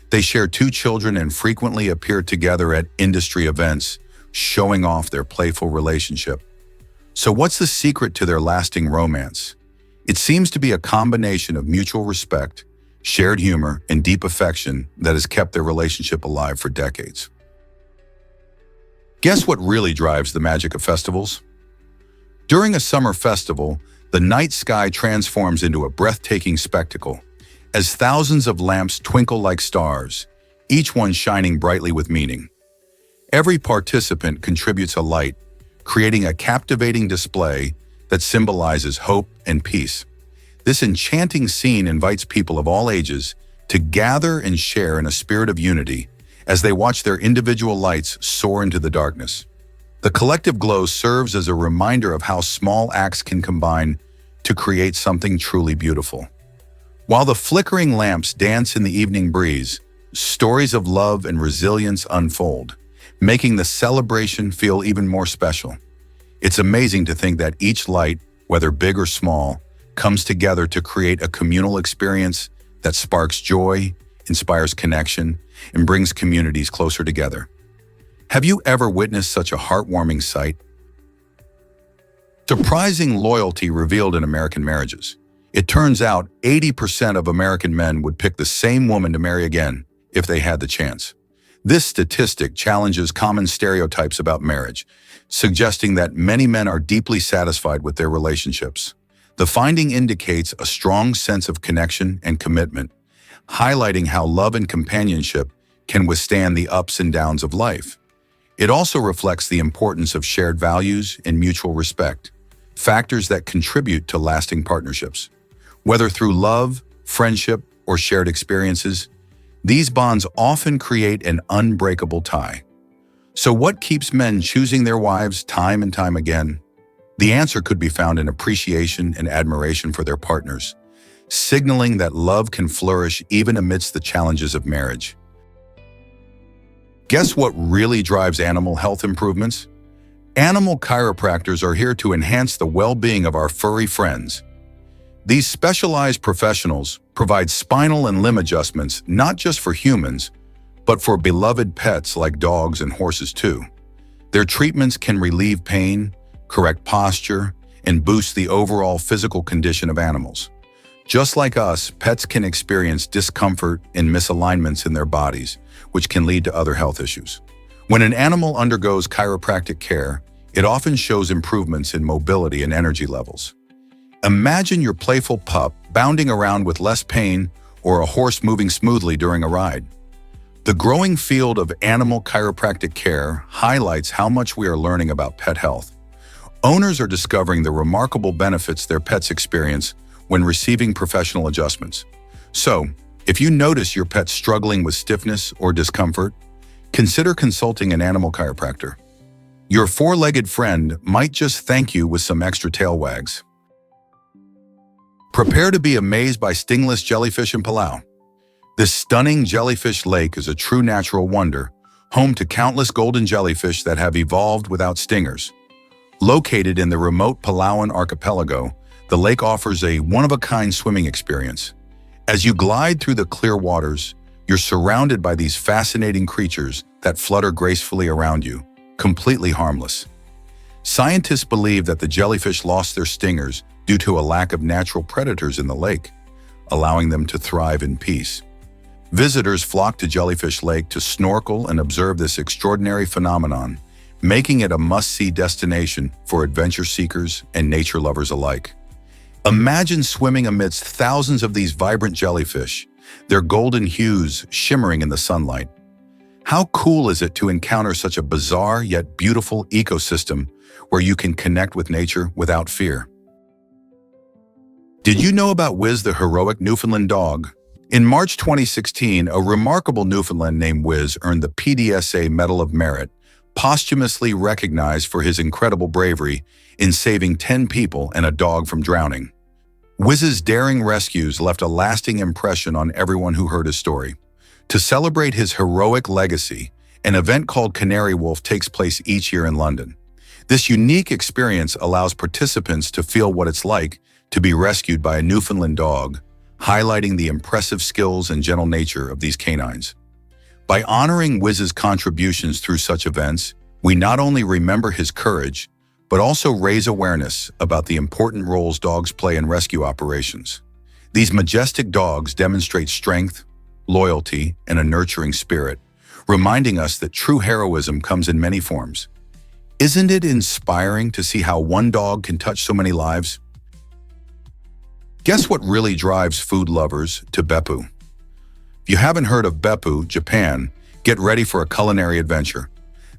They share 2 children and frequently appear together at industry events, showing off their playful relationship. So what's the secret to their lasting romance? It seems to be a combination of mutual respect, shared humor, and deep affection that has kept their relationship alive for decades. Guess what really drives the magic of festivals? During a summer festival, the night sky transforms into a breathtaking spectacle as thousands of lamps twinkle like stars, each one shining brightly with meaning. Every participant contributes a light, creating a captivating display that symbolizes hope and peace. This enchanting scene invites people of all ages to gather and share in a spirit of unity as they watch their individual lights soar into the darkness. The collective glow serves as a reminder of how small acts can combine to create something truly beautiful. While the flickering lamps dance in the evening breeze, stories of love and resilience unfold, making the celebration feel even more special. It's amazing to think that each light, whether big or small, comes together to create a communal experience that sparks joy, inspires connection, and brings communities closer together. Have you ever witnessed such a heartwarming sight? Surprising loyalty revealed in American marriages. It turns out 80% of American men would pick the same woman to marry again if they had the chance. This statistic challenges common stereotypes about marriage, suggesting that many men are deeply satisfied with their relationships. The finding indicates a strong sense of connection and commitment, highlighting how love and companionship can withstand the ups and downs of life. It also reflects the importance of shared values and mutual respect, factors that contribute to lasting partnerships. Whether through love, friendship, or shared experiences, these bonds often create an unbreakable tie. So what keeps men choosing their wives time and time again? The answer could be found in appreciation and admiration for their partners, signaling that love can flourish even amidst the challenges of marriage. Guess what really drives animal health improvements? Animal chiropractors are here to enhance the well-being of our furry friends. These specialized professionals provide spinal and limb adjustments not just for humans, but for beloved pets like dogs and horses too. Their treatments can relieve pain, correct posture, and boost the overall physical condition of animals. Just like us, pets can experience discomfort and misalignments in their bodies, which can lead to other health issues. When an animal undergoes chiropractic care, it often shows improvements in mobility and energy levels. Imagine your playful pup bounding around with less pain or a horse moving smoothly during a ride. The growing field of animal chiropractic care highlights how much we are learning about pet health. Owners are discovering the remarkable benefits their pets experience when receiving professional adjustments. So, if you notice your pet struggling with stiffness or discomfort, consider consulting an animal chiropractor. Your four-legged friend might just thank you with some extra tail wags. Prepare to be amazed by stingless jellyfish in Palau. This stunning jellyfish lake is a true natural wonder, home to countless golden jellyfish that have evolved without stingers. Located in the remote Palauan archipelago, the lake offers a one-of-a-kind swimming experience. As you glide through the clear waters, you're surrounded by these fascinating creatures that flutter gracefully around you, completely harmless. Scientists believe that the jellyfish lost their stingers due to a lack of natural predators in the lake, allowing them to thrive in peace. Visitors flock to Jellyfish Lake to snorkel and observe this extraordinary phenomenon, making it a must-see destination for adventure seekers and nature lovers alike. Imagine swimming amidst thousands of these vibrant jellyfish, their golden hues shimmering in the sunlight. How cool is it to encounter such a bizarre yet beautiful ecosystem where you can connect with nature without fear? Did you know about Wiz, the heroic Newfoundland dog? In March 2016, a remarkable Newfoundland named Wiz earned the PDSA Medal of Merit, posthumously recognized for his incredible bravery in saving 10 people and a dog from drowning. Wiz's daring rescues left a lasting impression on everyone who heard his story. To celebrate his heroic legacy, an event called Canary Wolf takes place each year in London. This unique experience allows participants to feel what it's like to be rescued by a Newfoundland dog, highlighting the impressive skills and gentle nature of these canines. By honoring Wiz's contributions through such events, we not only remember his courage, but also raise awareness about the important roles dogs play in rescue operations. These majestic dogs demonstrate strength, loyalty, and a nurturing spirit, reminding us that true heroism comes in many forms. Isn't it inspiring to see how one dog can touch so many lives? Guess what really drives food lovers to Beppu? If you haven't heard of Beppu, Japan, get ready for a culinary adventure.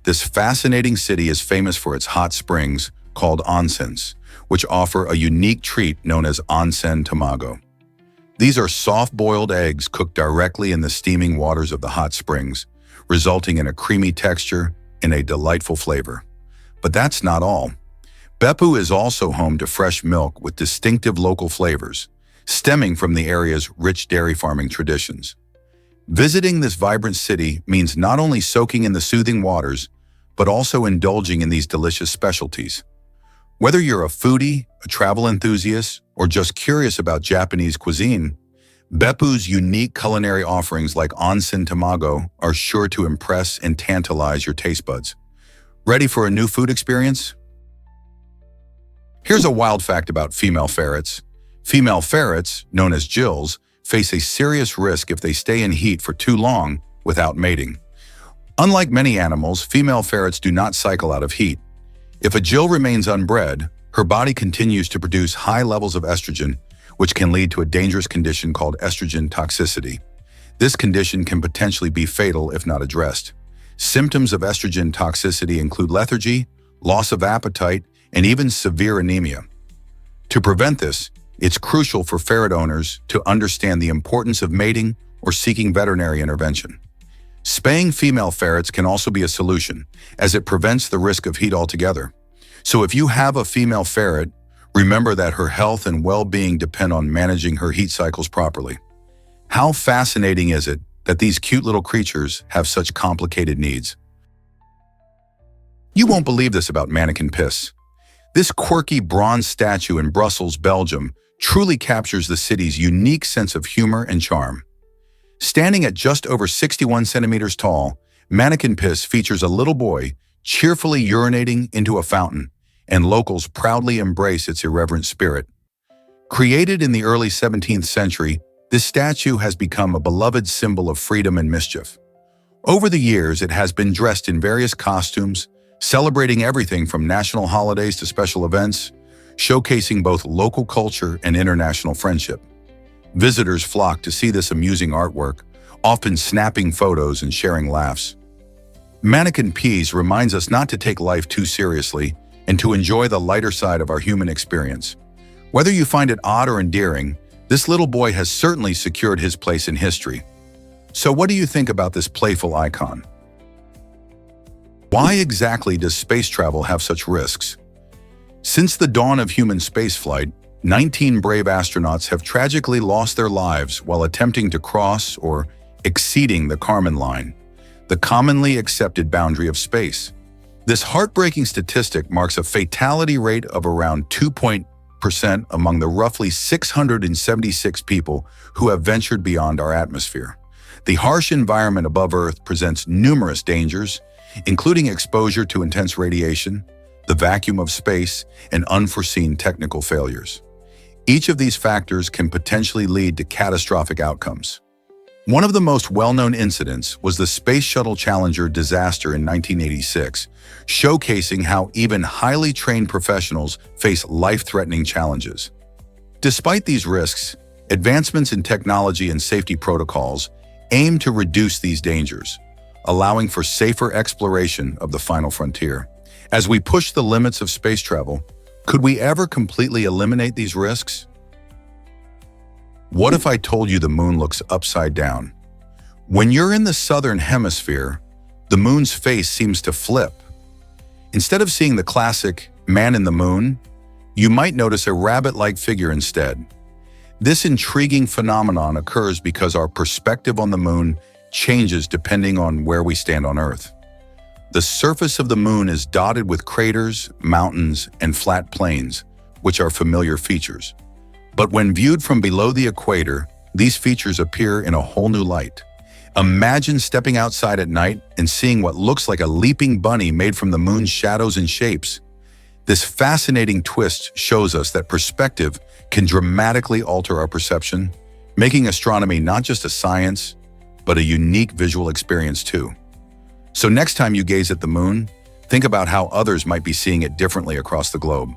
This fascinating city is famous for its hot springs, called onsens, which offer a unique treat known as onsen tamago. These are soft-boiled eggs cooked directly in the steaming waters of the hot springs, resulting in a creamy texture and a delightful flavor. But that's not all. Beppu is also home to fresh milk with distinctive local flavors, stemming from the area's rich dairy farming traditions. Visiting this vibrant city means not only soaking in the soothing waters, but also indulging in these delicious specialties. Whether you're a foodie, a travel enthusiast, or just curious about Japanese cuisine, Beppu's unique culinary offerings like onsen tamago are sure to impress and tantalize your taste buds. Ready for a new food experience? Here's a wild fact about female ferrets. Female ferrets, known as gills, face a serious risk if they stay in heat for too long without mating. Unlike many animals, female ferrets do not cycle out of heat. If a gill remains unbred, her body continues to produce high levels of estrogen, which can lead to a dangerous condition called estrogen toxicity. This condition can potentially be fatal if not addressed. Symptoms of estrogen toxicity include lethargy, loss of appetite, and even severe anemia. To prevent this, it's crucial for ferret owners to understand the importance of mating or seeking veterinary intervention. Spaying female ferrets can also be a solution, as it prevents the risk of heat altogether. So if you have a female ferret, remember that her health and well-being depend on managing her heat cycles properly. How fascinating is it that these cute little creatures have such complicated needs? You won't believe this about mannequin piss. This quirky bronze statue in Brussels, Belgium, truly captures the city's unique sense of humor and charm. Standing at just over 61 centimeters tall, Mannequin Piss features a little boy cheerfully urinating into a fountain, and locals proudly embrace its irreverent spirit. Created in the early 17th century, this statue has become a beloved symbol of freedom and mischief. Over the years, it has been dressed in various costumes, celebrating everything from national holidays to special events, showcasing both local culture and international friendship. Visitors flock to see this amusing artwork, often snapping photos and sharing laughs. Mannequin Peas reminds us not to take life too seriously and to enjoy the lighter side of our human experience. Whether you find it odd or endearing, this little boy has certainly secured his place in history. So what do you think about this playful icon? Why exactly does space travel have such risks? Since the dawn of human spaceflight, 19 brave astronauts have tragically lost their lives while attempting to cross or exceeding the Kármán line, the commonly accepted boundary of space. This heartbreaking statistic marks a fatality rate of around 2% among the roughly 676 people who have ventured beyond our atmosphere. The harsh environment above Earth presents numerous dangers, including exposure to intense radiation, the vacuum of space, and unforeseen technical failures. Each of these factors can potentially lead to catastrophic outcomes. One of the most well-known incidents was the Space Shuttle Challenger disaster in 1986, showcasing how even highly trained professionals face life-threatening challenges. Despite these risks, advancements in technology and safety protocols aim to reduce these dangers, allowing for safer exploration of the final frontier. As we push the limits of space travel, could we ever completely eliminate these risks? What if I told you the moon looks upside down? When you're in the southern hemisphere, the moon's face seems to flip. Instead of seeing the classic man in the moon, you might notice a rabbit-like figure instead. This intriguing phenomenon occurs because our perspective on the moon changes depending on where we stand on Earth. The surface of the moon is dotted with craters, mountains, and flat plains, which are familiar features. But when viewed from below the equator, these features appear in a whole new light. Imagine stepping outside at night and seeing what looks like a leaping bunny made from the moon's shadows and shapes. This fascinating twist shows us that perspective can dramatically alter our perception, making astronomy not just a science, but a unique visual experience too. So next time you gaze at the moon, think about how others might be seeing it differently across the globe.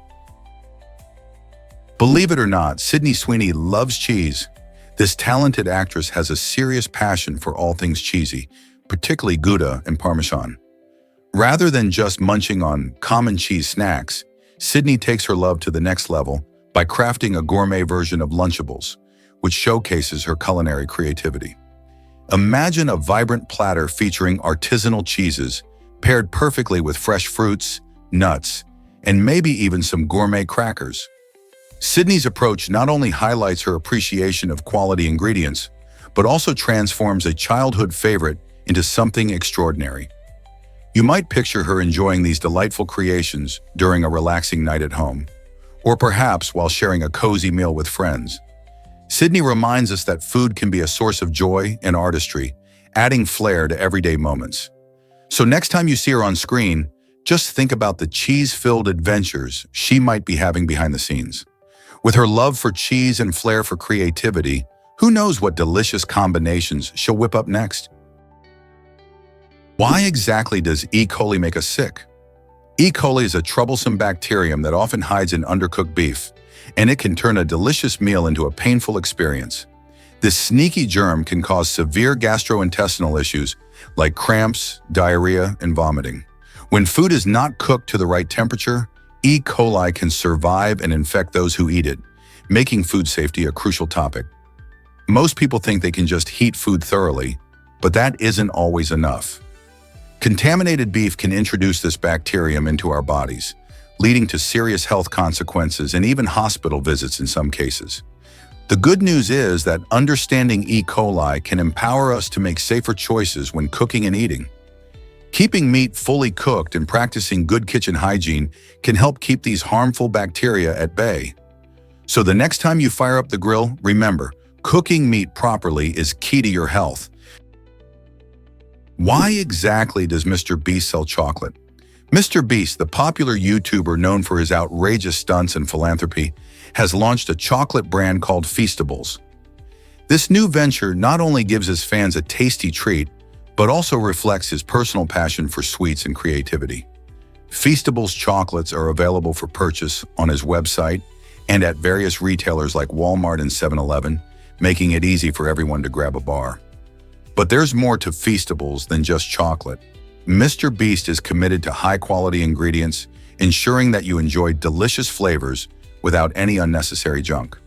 Believe it or not, Sydney Sweeney loves cheese. This talented actress has a serious passion for all things cheesy, particularly Gouda and Parmesan. Rather than just munching on common cheese snacks, Sydney takes her love to the next level by crafting a gourmet version of Lunchables, which showcases her culinary creativity. Imagine a vibrant platter featuring artisanal cheeses, paired perfectly with fresh fruits, nuts, and maybe even some gourmet crackers. Sydney's approach not only highlights her appreciation of quality ingredients, but also transforms a childhood favorite into something extraordinary. You might picture her enjoying these delightful creations during a relaxing night at home, or perhaps while sharing a cozy meal with friends. Sydney reminds us that food can be a source of joy and artistry, adding flair to everyday moments. So next time you see her on screen, just think about the cheese-filled adventures she might be having behind the scenes. With her love for cheese and flair for creativity, who knows what delicious combinations she'll whip up next? Why exactly does E. coli make us sick? E. coli is a troublesome bacterium that often hides in undercooked beef, and it can turn a delicious meal into a painful experience. This sneaky germ can cause severe gastrointestinal issues like cramps, diarrhea, and vomiting. When food is not cooked to the right temperature, E. coli can survive and infect those who eat it, making food safety a crucial topic. Most people think they can just heat food thoroughly, but that isn't always enough. Contaminated beef can introduce this bacterium into our bodies, leading to serious health consequences and even hospital visits in some cases. The good news is that understanding E. coli can empower us to make safer choices when cooking and eating. Keeping meat fully cooked and practicing good kitchen hygiene can help keep these harmful bacteria at bay. So the next time you fire up the grill, remember, cooking meat properly is key to your health. Why exactly does Mr. Beast sell chocolate? Mr. Beast, the popular YouTuber known for his outrageous stunts and philanthropy, has launched a chocolate brand called Feastables. This new venture not only gives his fans a tasty treat, but also reflects his personal passion for sweets and creativity. Feastables chocolates are available for purchase on his website and at various retailers like Walmart and 7-Eleven, making it easy for everyone to grab a bar. But there's more to Feastables than just chocolate. Mr. Beast is committed to high-quality ingredients, ensuring that you enjoy delicious flavors without any unnecessary junk.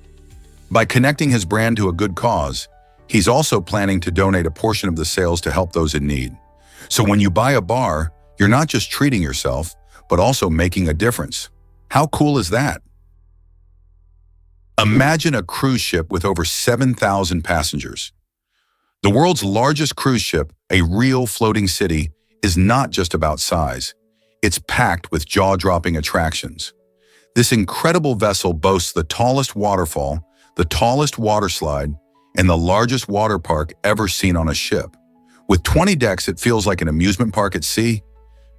By connecting his brand to a good cause, he's also planning to donate a portion of the sales to help those in need. So when you buy a bar, you're not just treating yourself, but also making a difference. How cool is that? Imagine a cruise ship with over 7,000 passengers. The world's largest cruise ship, a real floating city, is not just about size. It's packed with jaw-dropping attractions. This incredible vessel boasts the tallest waterfall, the tallest water slide, and the largest water park ever seen on a ship. With 20 decks, it feels like an amusement park at sea.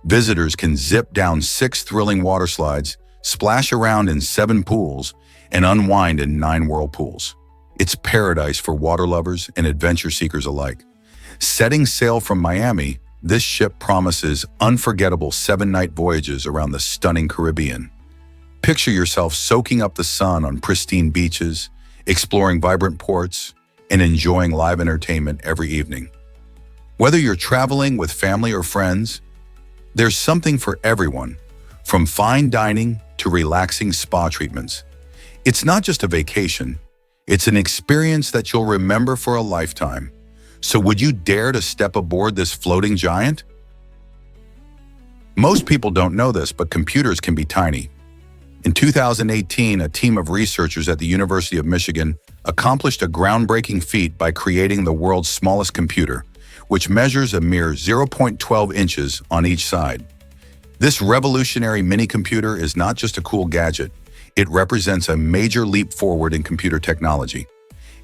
Visitors can zip down 6 thrilling water slides, splash around in 7 pools, and unwind in 9 whirlpools. It's paradise for water lovers and adventure seekers alike. Setting sail from Miami, this ship promises unforgettable 7-night voyages around the stunning Caribbean. Picture yourself soaking up the sun on pristine beaches, exploring vibrant ports, and enjoying live entertainment every evening. Whether you're traveling with family or friends, there's something for everyone, from fine dining to relaxing spa treatments. It's not just a vacation, it's an experience that you'll remember for a lifetime. So would you dare to step aboard this floating giant? Most people don't know this, but computers can be tiny. In 2018, a team of researchers at the University of Michigan accomplished a groundbreaking feat by creating the world's smallest computer, which measures a mere 0.12 inches on each side. This revolutionary mini-computer is not just a cool gadget, it represents a major leap forward in computer technology.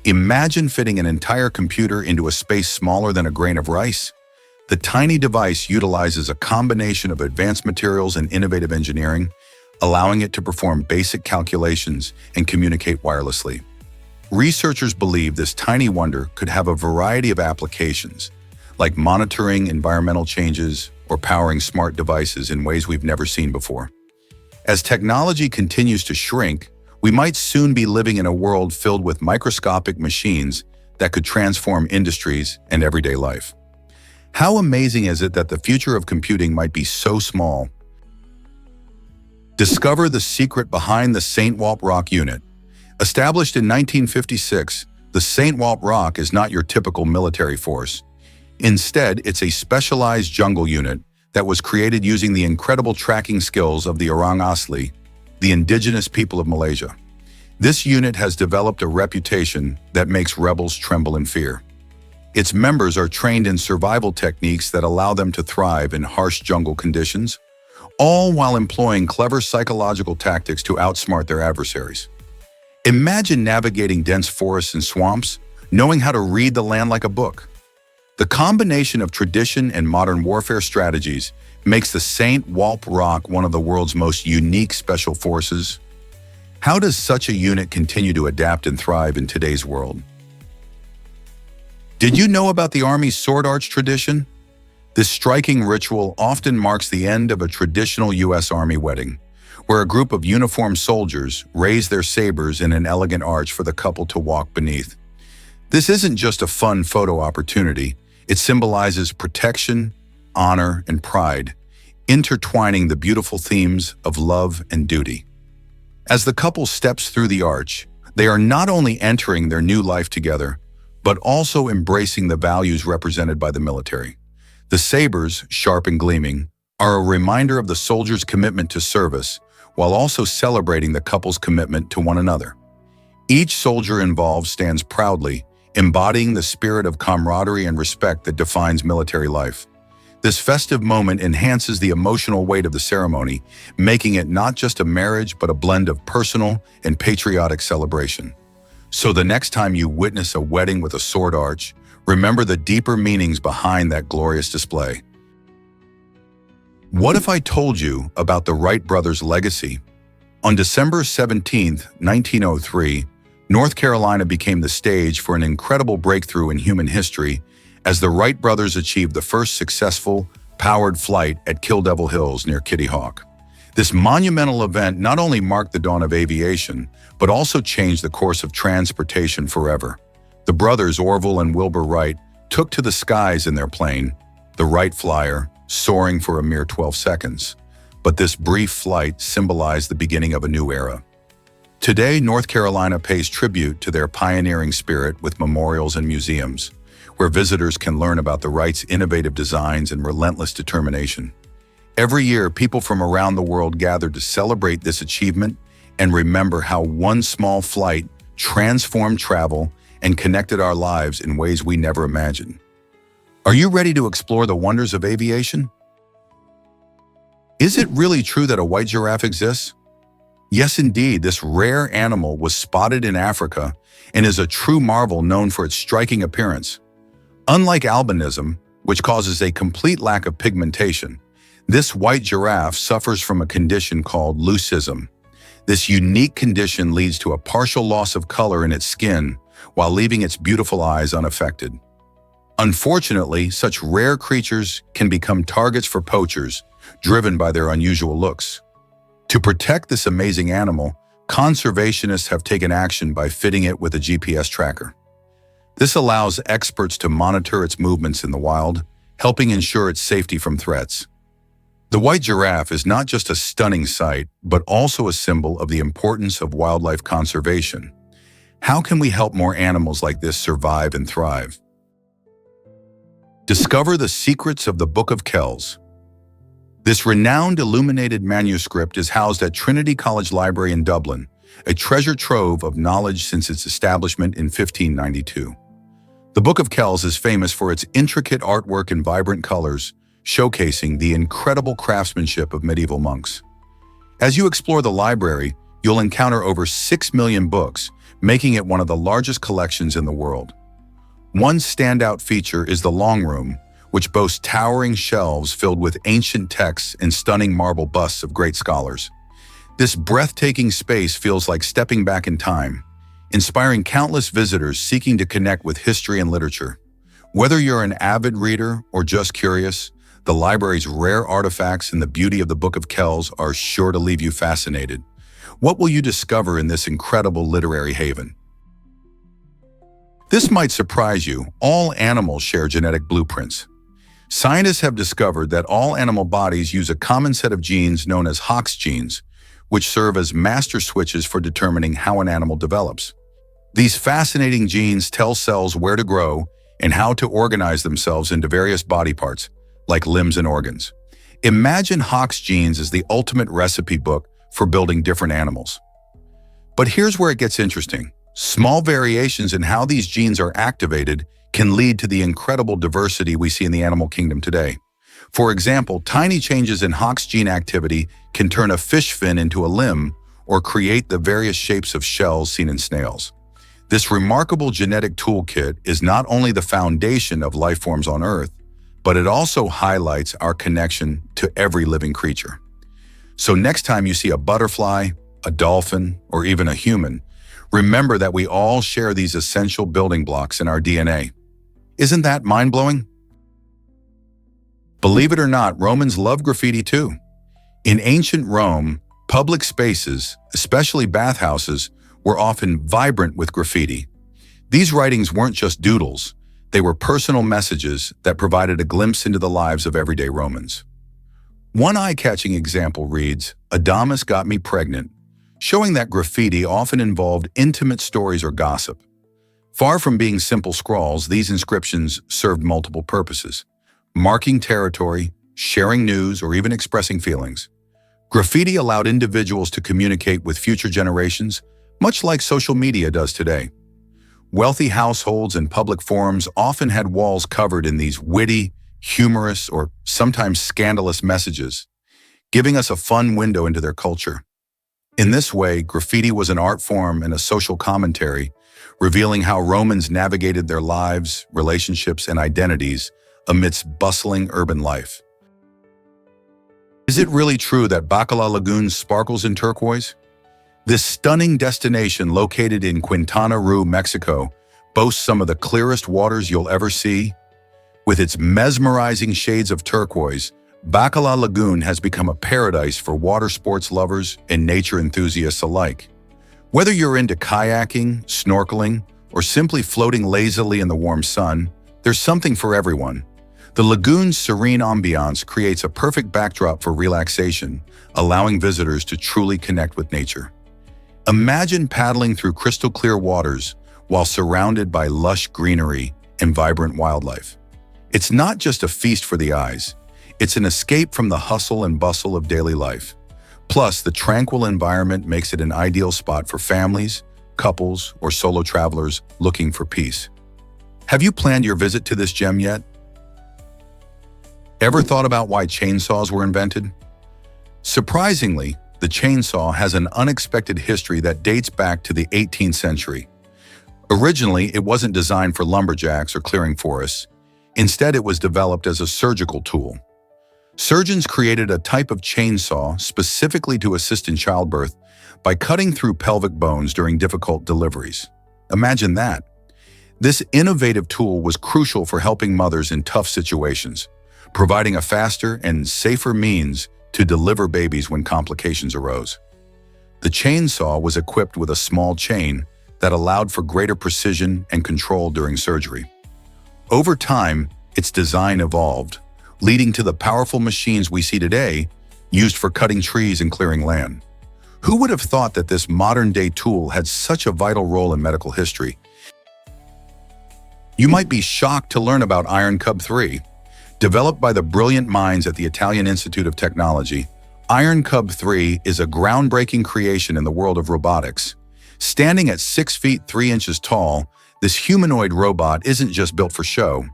Imagine fitting an entire computer into a space smaller than a grain of rice. The tiny device utilizes a combination of advanced materials and innovative engineering, allowing it to perform basic calculations and communicate wirelessly. Researchers believe this tiny wonder could have a variety of applications, like monitoring environmental changes or powering smart devices in ways we've never seen before. As technology continues to shrink, we might soon be living in a world filled with microscopic machines that could transform industries and everyday life. How amazing is it that the future of computing might be so small? Discover the secret behind the St. Walt Rock unit. Established in 1956, the St. Walt Rock is not your typical military force. Instead, it's a specialized jungle unit that was created using the incredible tracking skills of the Orang Asli, the indigenous people of Malaysia. This unit has developed a reputation that makes rebels tremble in fear. Its members are trained in survival techniques that allow them to thrive in harsh jungle conditions, all while employing clever psychological tactics to outsmart their adversaries. Imagine navigating dense forests and swamps, knowing how to read the land like a book. The combination of tradition and modern warfare strategies makes the Saint Walp Rock one of the world's most unique special forces. How does such a unit continue to adapt and thrive in today's world? Did you know about the Army's sword arch tradition? This striking ritual often marks the end of a traditional U.S. Army wedding, where a group of uniformed soldiers raise their sabers in an elegant arch for the couple to walk beneath. This isn't just a fun photo opportunity, it symbolizes protection, honor, and pride, intertwining the beautiful themes of love and duty. As the couple steps through the arch, they are not only entering their new life together, but also embracing the values represented by the military. The sabers, sharp and gleaming, are a reminder of the soldiers' commitment to service, while also celebrating the couple's commitment to one another. Each soldier involved stands proudly, embodying the spirit of camaraderie and respect that defines military life. This festive moment enhances the emotional weight of the ceremony, making it not just a marriage but a blend of personal and patriotic celebration. So the next time you witness a wedding with a sword arch, remember the deeper meanings behind that glorious display. What if I told you about the Wright brothers' legacy? On December 17, 1903, North Carolina became the stage for an incredible breakthrough in human history as the Wright brothers achieved the first successful, powered flight at Kill Devil Hills near Kitty Hawk. This monumental event not only marked the dawn of aviation, but also changed the course of transportation forever. The brothers Orville and Wilbur Wright took to the skies in their plane, the Wright Flyer, soaring for a mere 12 seconds. But this brief flight symbolized the beginning of a new era. Today, North Carolina pays tribute to their pioneering spirit with memorials and museums, where visitors can learn about the Wrights' innovative designs and relentless determination. Every year, people from around the world gather to celebrate this achievement and remember how one small flight transformed travel and connected our lives in ways we never imagined. Are you ready to explore the wonders of aviation? Is it really true that a white giraffe exists? Yes, indeed, this rare animal was spotted in Africa and is a true marvel known for its striking appearance. Unlike albinism, which causes a complete lack of pigmentation, this white giraffe suffers from a condition called leucism. This unique condition leads to a partial loss of color in its skin while leaving its beautiful eyes unaffected. Unfortunately, such rare creatures can become targets for poachers, driven by their unusual looks. To protect this amazing animal, conservationists have taken action by fitting it with a GPS tracker. This allows experts to monitor its movements in the wild, helping ensure its safety from threats. The white giraffe is not just a stunning sight, but also a symbol of the importance of wildlife conservation. How can we help more animals like this survive and thrive? Discover the secrets of the Book of Kells. This renowned illuminated manuscript is housed at Trinity College Library in Dublin, a treasure trove of knowledge since its establishment in 1592. The Book of Kells is famous for its intricate artwork and vibrant colors, showcasing the incredible craftsmanship of medieval monks. As you explore the library, you'll encounter over 6 million books, making it one of the largest collections in the world. One standout feature is the Long Room, which boasts towering shelves filled with ancient texts and stunning marble busts of great scholars. This breathtaking space feels like stepping back in time, inspiring countless visitors seeking to connect with history and literature. Whether you're an avid reader or just curious, the library's rare artifacts and the beauty of the Book of Kells are sure to leave you fascinated. What will you discover in this incredible literary haven? This might surprise you. All animals share genetic blueprints. Scientists have discovered that all animal bodies use a common set of genes known as Hox genes, which serve as master switches for determining how an animal develops. These fascinating genes tell cells where to grow and how to organize themselves into various body parts, like limbs and organs. Imagine Hox genes as the ultimate recipe book for building different animals. But here's where it gets interesting. Small variations in how these genes are activated can lead to the incredible diversity we see in the animal kingdom today. For example, tiny changes in Hox gene activity can turn a fish fin into a limb or create the various shapes of shells seen in snails. This remarkable genetic toolkit is not only the foundation of life forms on Earth, but it also highlights our connection to every living creature. So next time you see a butterfly, a dolphin, or even a human, remember that we all share these essential building blocks in our DNA. Isn't that mind-blowing? Believe it or not, Romans loved graffiti too. In ancient Rome, public spaces, especially bathhouses, were often vibrant with graffiti. These writings weren't just doodles, they were personal messages that provided a glimpse into the lives of everyday Romans. One eye-catching example reads, "Adamus got me pregnant," showing that graffiti often involved intimate stories or gossip. Far from being simple scrawls, these inscriptions served multiple purposes: marking territory, sharing news, or even expressing feelings. Graffiti allowed individuals to communicate with future generations, much like social media does today. Wealthy households and public forums often had walls covered in these witty, humorous, or sometimes scandalous messages, giving us a fun window into their culture. In this way, graffiti was an art form and a social commentary, revealing how Romans navigated their lives, relationships, and identities amidst bustling urban life. Is it really true that Bacalar Lagoon sparkles in turquoise? This stunning destination located in Quintana Roo, Mexico, boasts some of the clearest waters you'll ever see. With its mesmerizing shades of turquoise, Bacalar Lagoon has become a paradise for water sports lovers and nature enthusiasts alike. Whether you're into kayaking, snorkeling, or simply floating lazily in the warm sun, there's something for everyone. The lagoon's serene ambiance creates a perfect backdrop for relaxation, allowing visitors to truly connect with nature. Imagine paddling through crystal-clear waters while surrounded by lush greenery and vibrant wildlife. It's not just a feast for the eyes, it's an escape from the hustle and bustle of daily life. Plus, the tranquil environment makes it an ideal spot for families, couples, or solo travelers looking for peace. Have you planned your visit to this gem yet? Ever thought about why chainsaws were invented? Surprisingly, the chainsaw has an unexpected history that dates back to the 18th century. Originally, it wasn't designed for lumberjacks or clearing forests. Instead, it was developed as a surgical tool. Surgeons created a type of chainsaw specifically to assist in childbirth by cutting through pelvic bones during difficult deliveries. Imagine that. This innovative tool was crucial for helping mothers in tough situations, providing a faster and safer means to deliver babies when complications arose. The chainsaw was equipped with a small chain that allowed for greater precision and control during surgery. Over time, its design evolved, leading to the powerful machines we see today, used for cutting trees and clearing land. Who would have thought that this modern-day tool had such a vital role in medical history? You might be shocked to learn about Iron Cub 3. Developed by the brilliant minds at the Italian Institute of Technology, Iron Cub 3 is a groundbreaking creation in the world of robotics. Standing at 6 feet 3 inches tall, this humanoid robot isn't just built for show.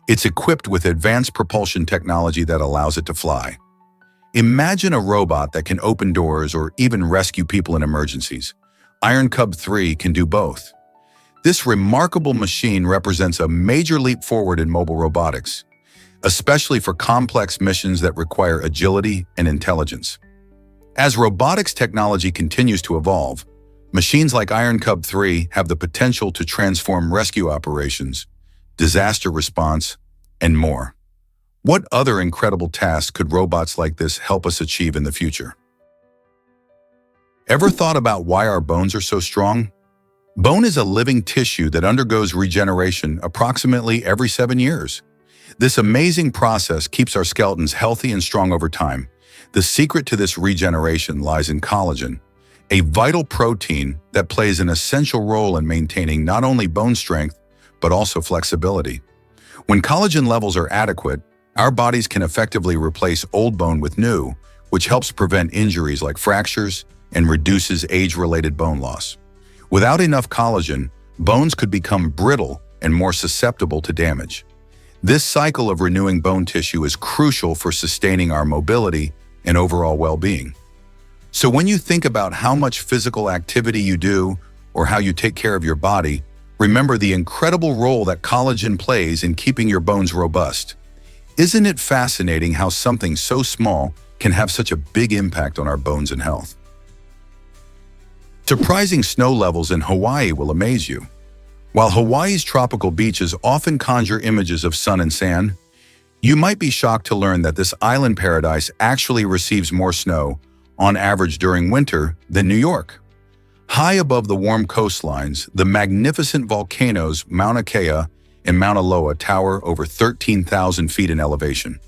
It's equipped with advanced propulsion technology that allows it to fly. Imagine a robot that can open doors or even rescue people in emergencies. Iron Cub 3 can do both. This remarkable machine represents a major leap forward in mobile robotics, especially for complex missions that require agility and intelligence. As robotics technology continues to evolve, machines like Iron Cub 3 have the potential to transform rescue operations, disaster response, and more. What other incredible tasks could robots like this help us achieve in the future? Ever thought about why our bones are so strong? Bone is a living tissue that undergoes regeneration approximately every 7 years. This amazing process keeps our skeletons healthy and strong over time. The secret to this regeneration lies in collagen, a vital protein that plays an essential role in maintaining not only bone strength, but also flexibility. When collagen levels are adequate, our bodies can effectively replace old bone with new, which helps prevent injuries like fractures, and reduces age-related bone loss. Without enough collagen, bones could become brittle and more susceptible to damage. This cycle of renewing bone tissue is crucial for sustaining our mobility and overall well-being. So when you think about how much physical activity you do or how you take care of your body, remember the incredible role that collagen plays in keeping your bones robust. Isn't it fascinating how something so small can have such a big impact on our bones and health? Surprising snow levels in Hawaii will amaze you. While Hawaii's tropical beaches often conjure images of sun and sand, you might be shocked to learn that this island paradise actually receives more snow, on average during winter, than New York. High above the warm coastlines, the magnificent volcanoes Mauna Kea and Mauna Loa tower over 13,000 feet in elevation.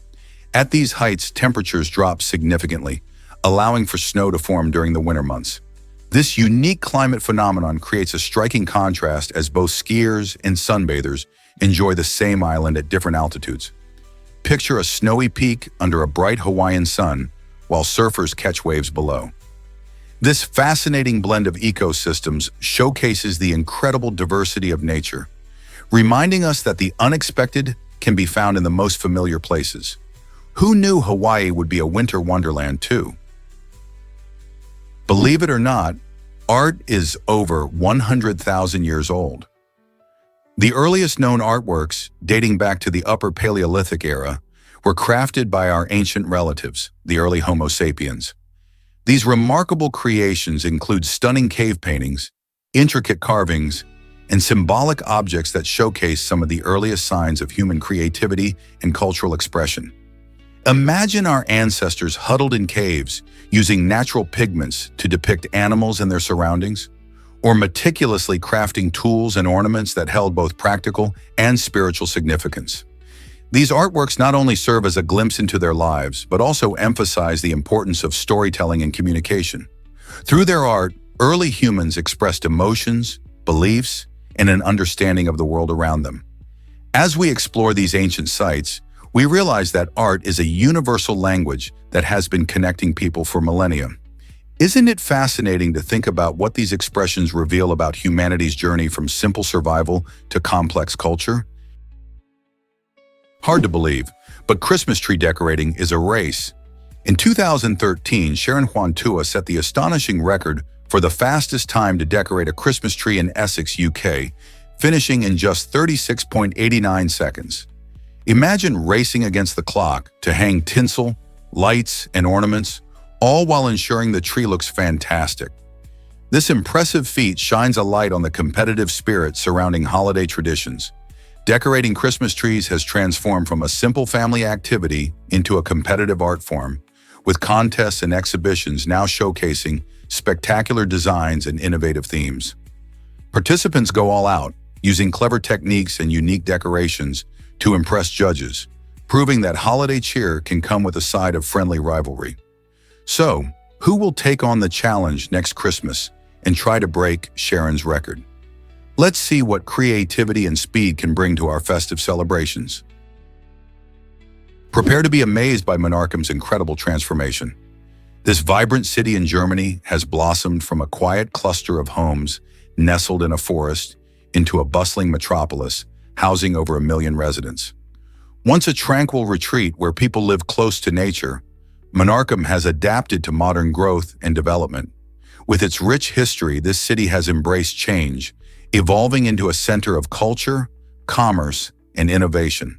At these heights, temperatures drop significantly, allowing for snow to form during the winter months. This unique climate phenomenon creates a striking contrast as both skiers and sunbathers enjoy the same island at different altitudes. Picture a snowy peak under a bright Hawaiian sun, while surfers catch waves below. This fascinating blend of ecosystems showcases the incredible diversity of nature, reminding us that the unexpected can be found in the most familiar places. Who knew Hawaii would be a winter wonderland too? Believe it or not, art is over 100,000 years old. The earliest known artworks, dating back to the Upper Paleolithic era, were crafted by our ancient relatives, the early Homo sapiens. These remarkable creations include stunning cave paintings, intricate carvings, and symbolic objects that showcase some of the earliest signs of human creativity and cultural expression. Imagine our ancestors huddled in caves, using natural pigments to depict animals and their surroundings, or meticulously crafting tools and ornaments that held both practical and spiritual significance. These artworks not only serve as a glimpse into their lives, but also emphasize the importance of storytelling and communication. Through their art, early humans expressed emotions, beliefs, and an understanding of the world around them. As we explore these ancient sites, we realize that art is a universal language that has been connecting people for millennia. Isn't it fascinating to think about what these expressions reveal about humanity's journey from simple survival to complex culture? Hard to believe, but Christmas tree decorating is a race. In 2013, Sharon Huantua set the astonishing record for the fastest time to decorate a Christmas tree in Essex, UK, finishing in just 36.89 seconds. Imagine racing against the clock to hang tinsel, lights, and ornaments, all while ensuring the tree looks fantastic. This impressive feat shines a light on the competitive spirit surrounding holiday traditions. Decorating Christmas trees has transformed from a simple family activity into a competitive art form, with contests and exhibitions now showcasing spectacular designs and innovative themes. Participants go all out, using clever techniques and unique decorations to impress judges, proving that holiday cheer can come with a side of friendly rivalry. So, who will take on the challenge next Christmas and try to break Sharon's record? Let's see what creativity and speed can bring to our festive celebrations. Prepare to be amazed by Menarcham's incredible transformation. This vibrant city in Germany has blossomed from a quiet cluster of homes nestled in a forest into a bustling metropolis housing over 1 million residents. Once a tranquil retreat where people live close to nature, Menarcham has adapted to modern growth and development. With its rich history, this city has embraced change, evolving into a center of culture, commerce, and innovation.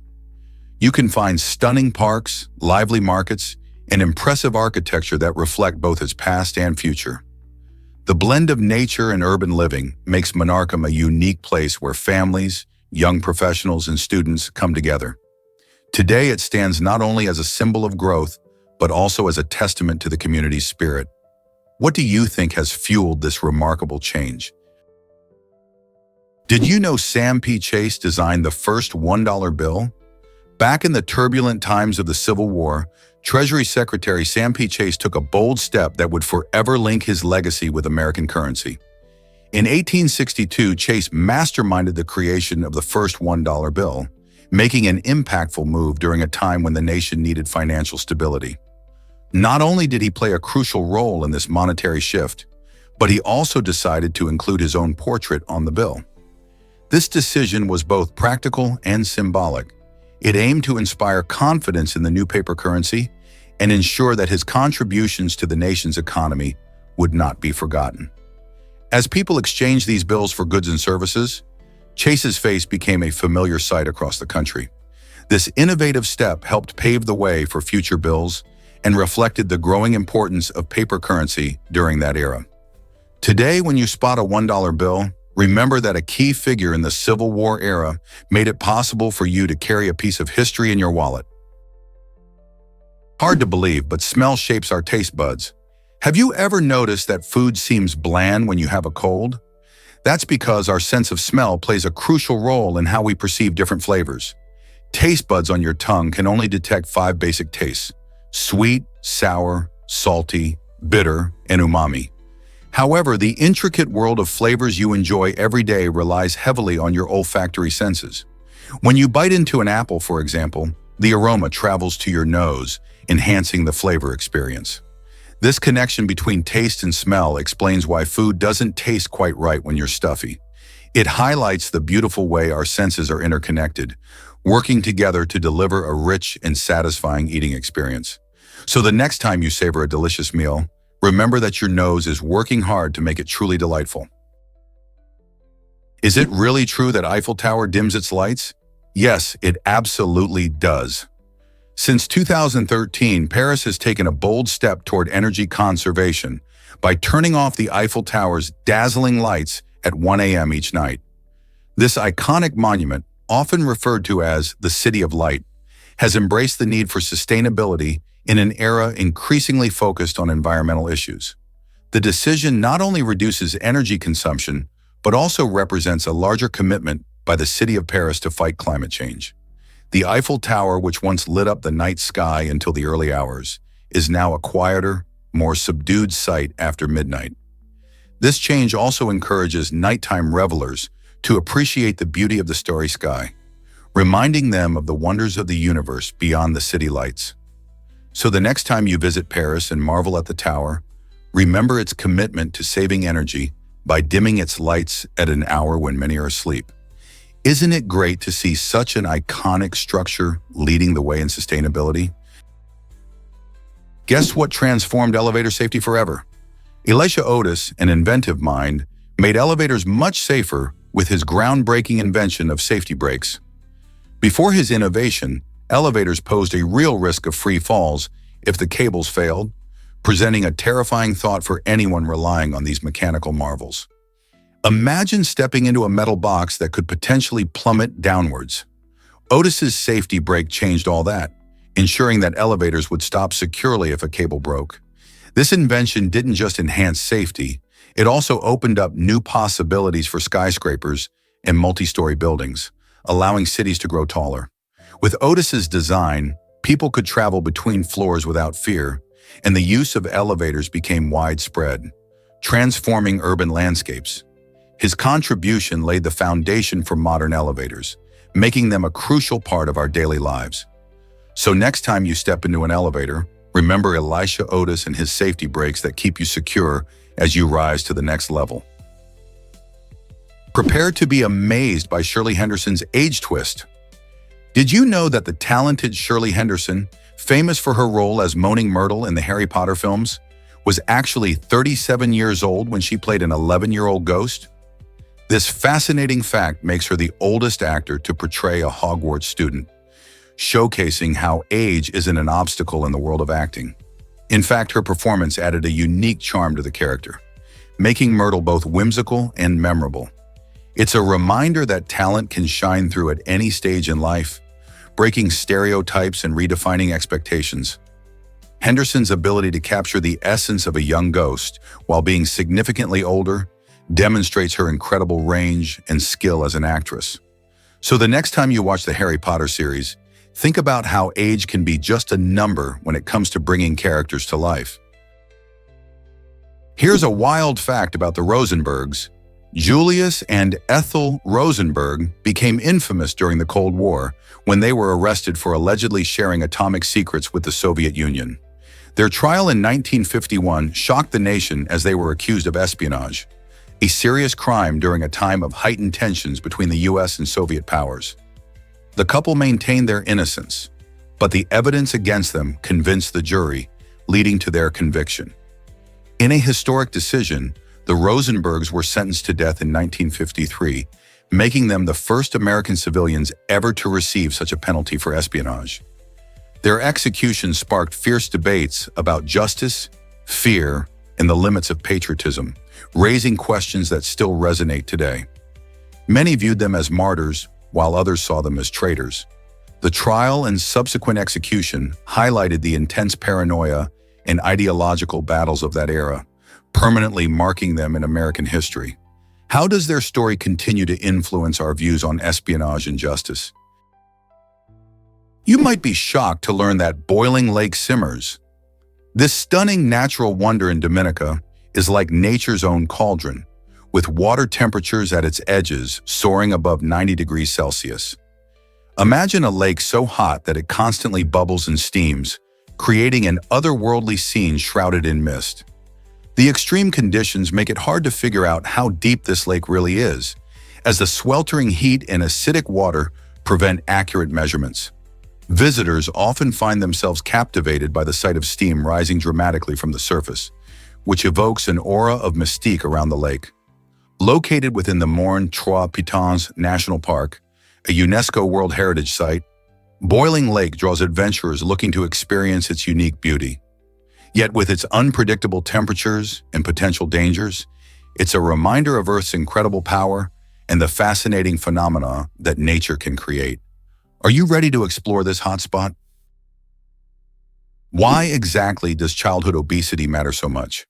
You can find stunning parks, lively markets, and impressive architecture that reflect both its past and future. The blend of nature and urban living makes Menarcham a unique place where families, young professionals, and students come together. Today, it stands not only as a symbol of growth, but also as a testament to the community's spirit. What do you think has fueled this remarkable change? Did you know Sam P. Chase designed the first $1 bill? Back in the turbulent times of the Civil War, Treasury Secretary Sam P. Chase took a bold step that would forever link his legacy with American currency. In 1862, Chase masterminded the creation of the first $1 bill, making an impactful move during a time when the nation needed financial stability. Not only did he play a crucial role in this monetary shift, but he also decided to include his own portrait on the bill. This decision was both practical and symbolic. It aimed to inspire confidence in the new paper currency and ensure that his contributions to the nation's economy would not be forgotten. As people exchanged these bills for goods and services, Chase's face became a familiar sight across the country. This innovative step helped pave the way for future bills and reflected the growing importance of paper currency during that era. Today, when you spot a $1 bill, remember that a key figure in the Civil War era made it possible for you to carry a piece of history in your wallet. Hard to believe, but smell shapes our taste buds. Have you ever noticed that food seems bland when you have a cold? That's because our sense of smell plays a crucial role in how we perceive different flavors. Taste buds on your tongue can only detect 5 basic tastes: sweet, sour, salty, bitter, and umami. However, the intricate world of flavors you enjoy every day relies heavily on your olfactory senses. When you bite into an apple, for example, the aroma travels to your nose, enhancing the flavor experience. This connection between taste and smell explains why food doesn't taste quite right when you're stuffy. It highlights the beautiful way our senses are interconnected, working together to deliver a rich and satisfying eating experience. So the next time you savor a delicious meal, remember that your nose is working hard to make it truly delightful. Is it really true that Eiffel Tower dims its lights? Yes, it absolutely does. Since 2013, Paris has taken a bold step toward energy conservation by turning off the Eiffel Tower's dazzling lights at 1 a.m. each night. This iconic monument, often referred to as the City of Light, has embraced the need for sustainability in an era increasingly focused on environmental issues. The decision not only reduces energy consumption, but also represents a larger commitment by the city of Paris to fight climate change. The Eiffel Tower, which once lit up the night sky until the early hours, is now a quieter, more subdued sight after midnight. This change also encourages nighttime revelers to appreciate the beauty of the starry sky, reminding them of the wonders of the universe beyond the city lights. So the next time you visit Paris and marvel at the tower, remember its commitment to saving energy by dimming its lights at an hour when many are asleep. Isn't it great to see such an iconic structure leading the way in sustainability? Guess what transformed elevator safety forever? Elisha Otis, an inventive mind, made elevators much safer with his groundbreaking invention of safety brakes. Before his innovation, elevators posed a real risk of free falls if the cables failed, presenting a terrifying thought for anyone relying on these mechanical marvels. Imagine stepping into a metal box that could potentially plummet downwards. Otis's safety brake changed all that, ensuring that elevators would stop securely if a cable broke. This invention didn't just enhance safety, it also opened up new possibilities for skyscrapers and multi-story buildings, allowing cities to grow taller. With Otis's design, people could travel between floors without fear, and the use of elevators became widespread, transforming urban landscapes. His contribution laid the foundation for modern elevators, making them a crucial part of our daily lives. So next time you step into an elevator, remember Elisha Otis and his safety brakes that keep you secure as you rise to the next level. Prepare to be amazed by Shirley Henderson's age twist. Did you know that the talented Shirley Henderson, famous for her role as Moaning Myrtle in the Harry Potter films, was actually 37 years old when she played an 11-year-old ghost? This fascinating fact makes her the oldest actor to portray a Hogwarts student, showcasing how age isn't an obstacle in the world of acting. In fact, her performance added a unique charm to the character, making Myrtle both whimsical and memorable. It's a reminder that talent can shine through at any stage in life, breaking stereotypes and redefining expectations. Henderson's ability to capture the essence of a young ghost while being significantly older demonstrates her incredible range and skill as an actress. So the next time you watch the Harry Potter series, think about how age can be just a number when it comes to bringing characters to life. Here's a wild fact about the Rosenbergs. Julius and Ethel Rosenberg became infamous during the Cold War when they were arrested for allegedly sharing atomic secrets with the Soviet Union. Their trial in 1951 shocked the nation as they were accused of espionage, a serious crime during a time of heightened tensions between the US and Soviet powers. The couple maintained their innocence, but the evidence against them convinced the jury, leading to their conviction. In a historic decision, the Rosenbergs were sentenced to death in 1953, making them the first American civilians ever to receive such a penalty for espionage. Their execution sparked fierce debates about justice, fear, and the limits of patriotism, raising questions that still resonate today. Many viewed them as martyrs, while others saw them as traitors. The trial and subsequent execution highlighted the intense paranoia and ideological battles of that era, permanently marking them in American history. How does their story continue to influence our views on espionage and justice? You might be shocked to learn that boiling lake simmers. This stunning natural wonder in Dominica is like nature's own cauldron, with water temperatures at its edges soaring above 90 degrees Celsius. Imagine a lake so hot that it constantly bubbles and steams, creating an otherworldly scene shrouded in mist. The extreme conditions make it hard to figure out how deep this lake really is, as the sweltering heat and acidic water prevent accurate measurements. Visitors often find themselves captivated by the sight of steam rising dramatically from the surface, which evokes an aura of mystique around the lake. Located within the Morne Trois Pitons National Park, a UNESCO World Heritage Site, Boiling Lake draws adventurers looking to experience its unique beauty. Yet with its unpredictable temperatures and potential dangers, it's a reminder of Earth's incredible power and the fascinating phenomena that nature can create. Are you ready to explore this hotspot? Why exactly does childhood obesity matter so much?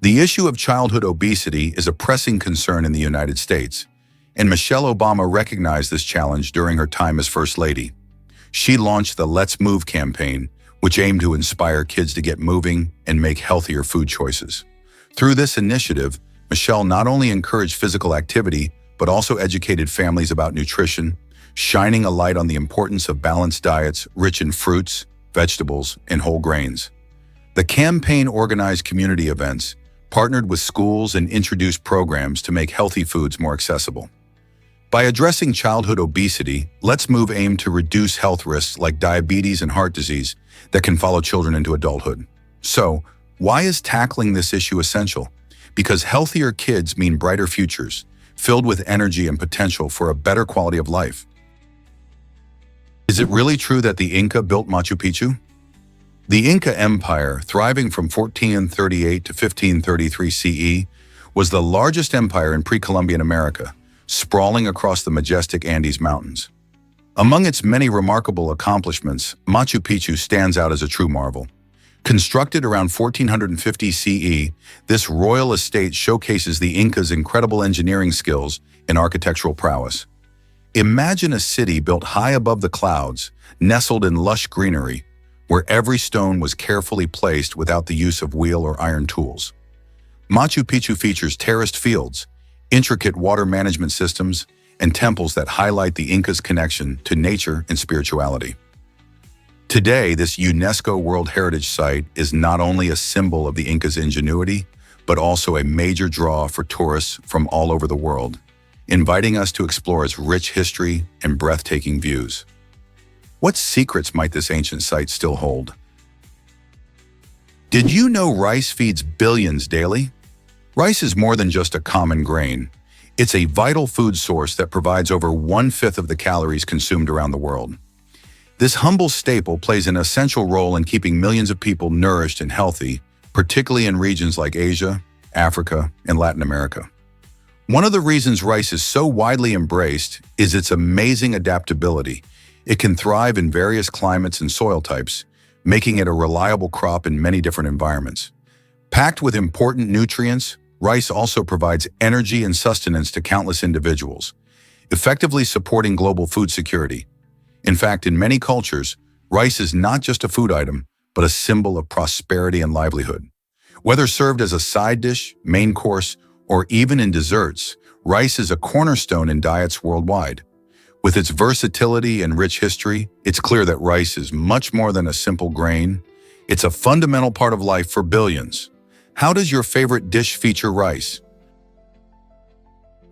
The issue of childhood obesity is a pressing concern in the United States, and Michelle Obama recognized this challenge during her time as First Lady. She launched the Let's Move campaign, which aimed to inspire kids to get moving and make healthier food choices. Through this initiative, Michelle not only encouraged physical activity, but also educated families about nutrition, shining a light on the importance of balanced diets rich in fruits, vegetables, and whole grains. The campaign organized community events, partnered with schools, and introduced programs to make healthy foods more accessible. By addressing childhood obesity, Let's Move aimed to reduce health risks like diabetes and heart disease that can follow children into adulthood. So, why is tackling this issue essential? Because healthier kids mean brighter futures, filled with energy and potential for a better quality of life. Is it really true that the Inca built Machu Picchu? The Inca Empire, thriving from 1438 to 1533 CE, was the largest empire in pre-Columbian America, sprawling across the majestic Andes Mountains. Among its many remarkable accomplishments, Machu Picchu stands out as a true marvel. Constructed around 1450 CE, this royal estate showcases the Incas' incredible engineering skills and architectural prowess. Imagine a city built high above the clouds, nestled in lush greenery, where every stone was carefully placed without the use of wheel or iron tools. Machu Picchu features terraced fields, intricate water management systems, and temples that highlight the Incas' connection to nature and spirituality. Today, this UNESCO World Heritage Site is not only a symbol of the Incas' ingenuity, but also a major draw for tourists from all over the world, inviting us to explore its rich history and breathtaking views. What secrets might this ancient site still hold? Did you know rice feeds billions daily? Rice is more than just a common grain. It's a vital food source that provides over 1/5 of the calories consumed around the world. This humble staple plays an essential role in keeping millions of people nourished and healthy, particularly in regions like Asia, Africa, and Latin America. One of the reasons rice is so widely embraced is its amazing adaptability. It can thrive in various climates and soil types, making it a reliable crop in many different environments. Packed with important nutrients, rice also provides energy and sustenance to countless individuals, effectively supporting global food security. In fact, in many cultures, rice is not just a food item, but a symbol of prosperity and livelihood. Whether served as a side dish, main course, or even in desserts, rice is a cornerstone in diets worldwide. With its versatility and rich history, it's clear that rice is much more than a simple grain. It's a fundamental part of life for billions. How does your favorite dish feature rice?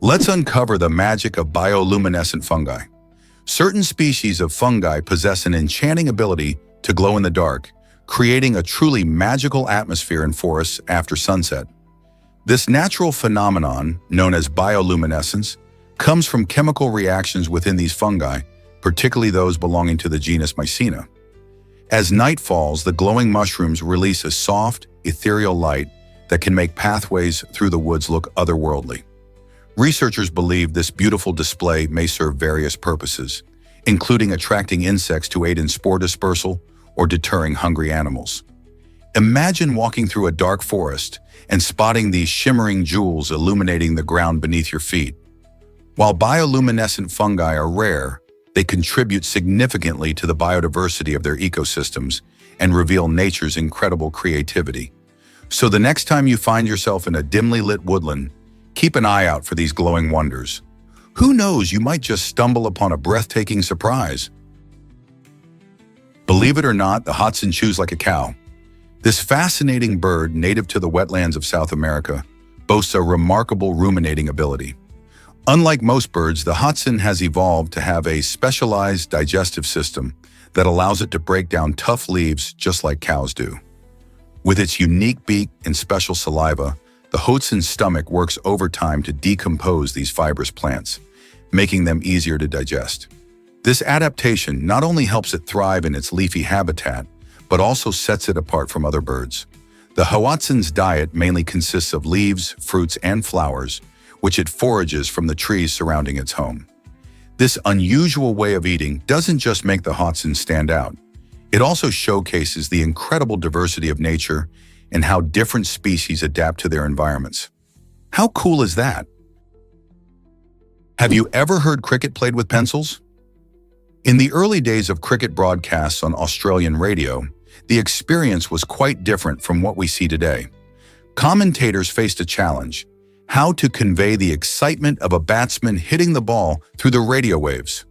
Let's uncover the magic of bioluminescent fungi. Certain species of fungi possess an enchanting ability to glow in the dark, creating a truly magical atmosphere in forests after sunset. This natural phenomenon, known as bioluminescence, comes from chemical reactions within these fungi, particularly those belonging to the genus Mycena. As night falls, the glowing mushrooms release a soft, ethereal light that can make pathways through the woods look otherworldly. Researchers believe this beautiful display may serve various purposes, including attracting insects to aid in spore dispersal or deterring hungry animals. Imagine walking through a dark forest and spotting these shimmering jewels illuminating the ground beneath your feet. While bioluminescent fungi are rare, they contribute significantly to the biodiversity of their ecosystems and reveal nature's incredible creativity. So the next time you find yourself in a dimly lit woodland, keep an eye out for these glowing wonders. Who knows, you might just stumble upon a breathtaking surprise. Believe it or not, the Hudson chews like a cow. This fascinating bird, native to the wetlands of South America, boasts a remarkable ruminating ability. Unlike most birds, the Hudson has evolved to have a specialized digestive system that allows it to break down tough leaves just like cows do. With its unique beak and special saliva, the Hudson's stomach works overtime to decompose these fibrous plants, making them easier to digest. This adaptation not only helps it thrive in its leafy habitat, but also sets it apart from other birds. The Hudson's diet mainly consists of leaves, fruits, and flowers, which it forages from the trees surrounding its home. This unusual way of eating doesn't just make the Hudson stand out. It also showcases the incredible diversity of nature and how different species adapt to their environments. How cool is that? Have you ever heard cricket played with pencils? In the early days of cricket broadcasts on Australian radio, the experience was quite different from what we see today. Commentators faced a challenge: how to convey the excitement of a batsman hitting the ball through the radio waves.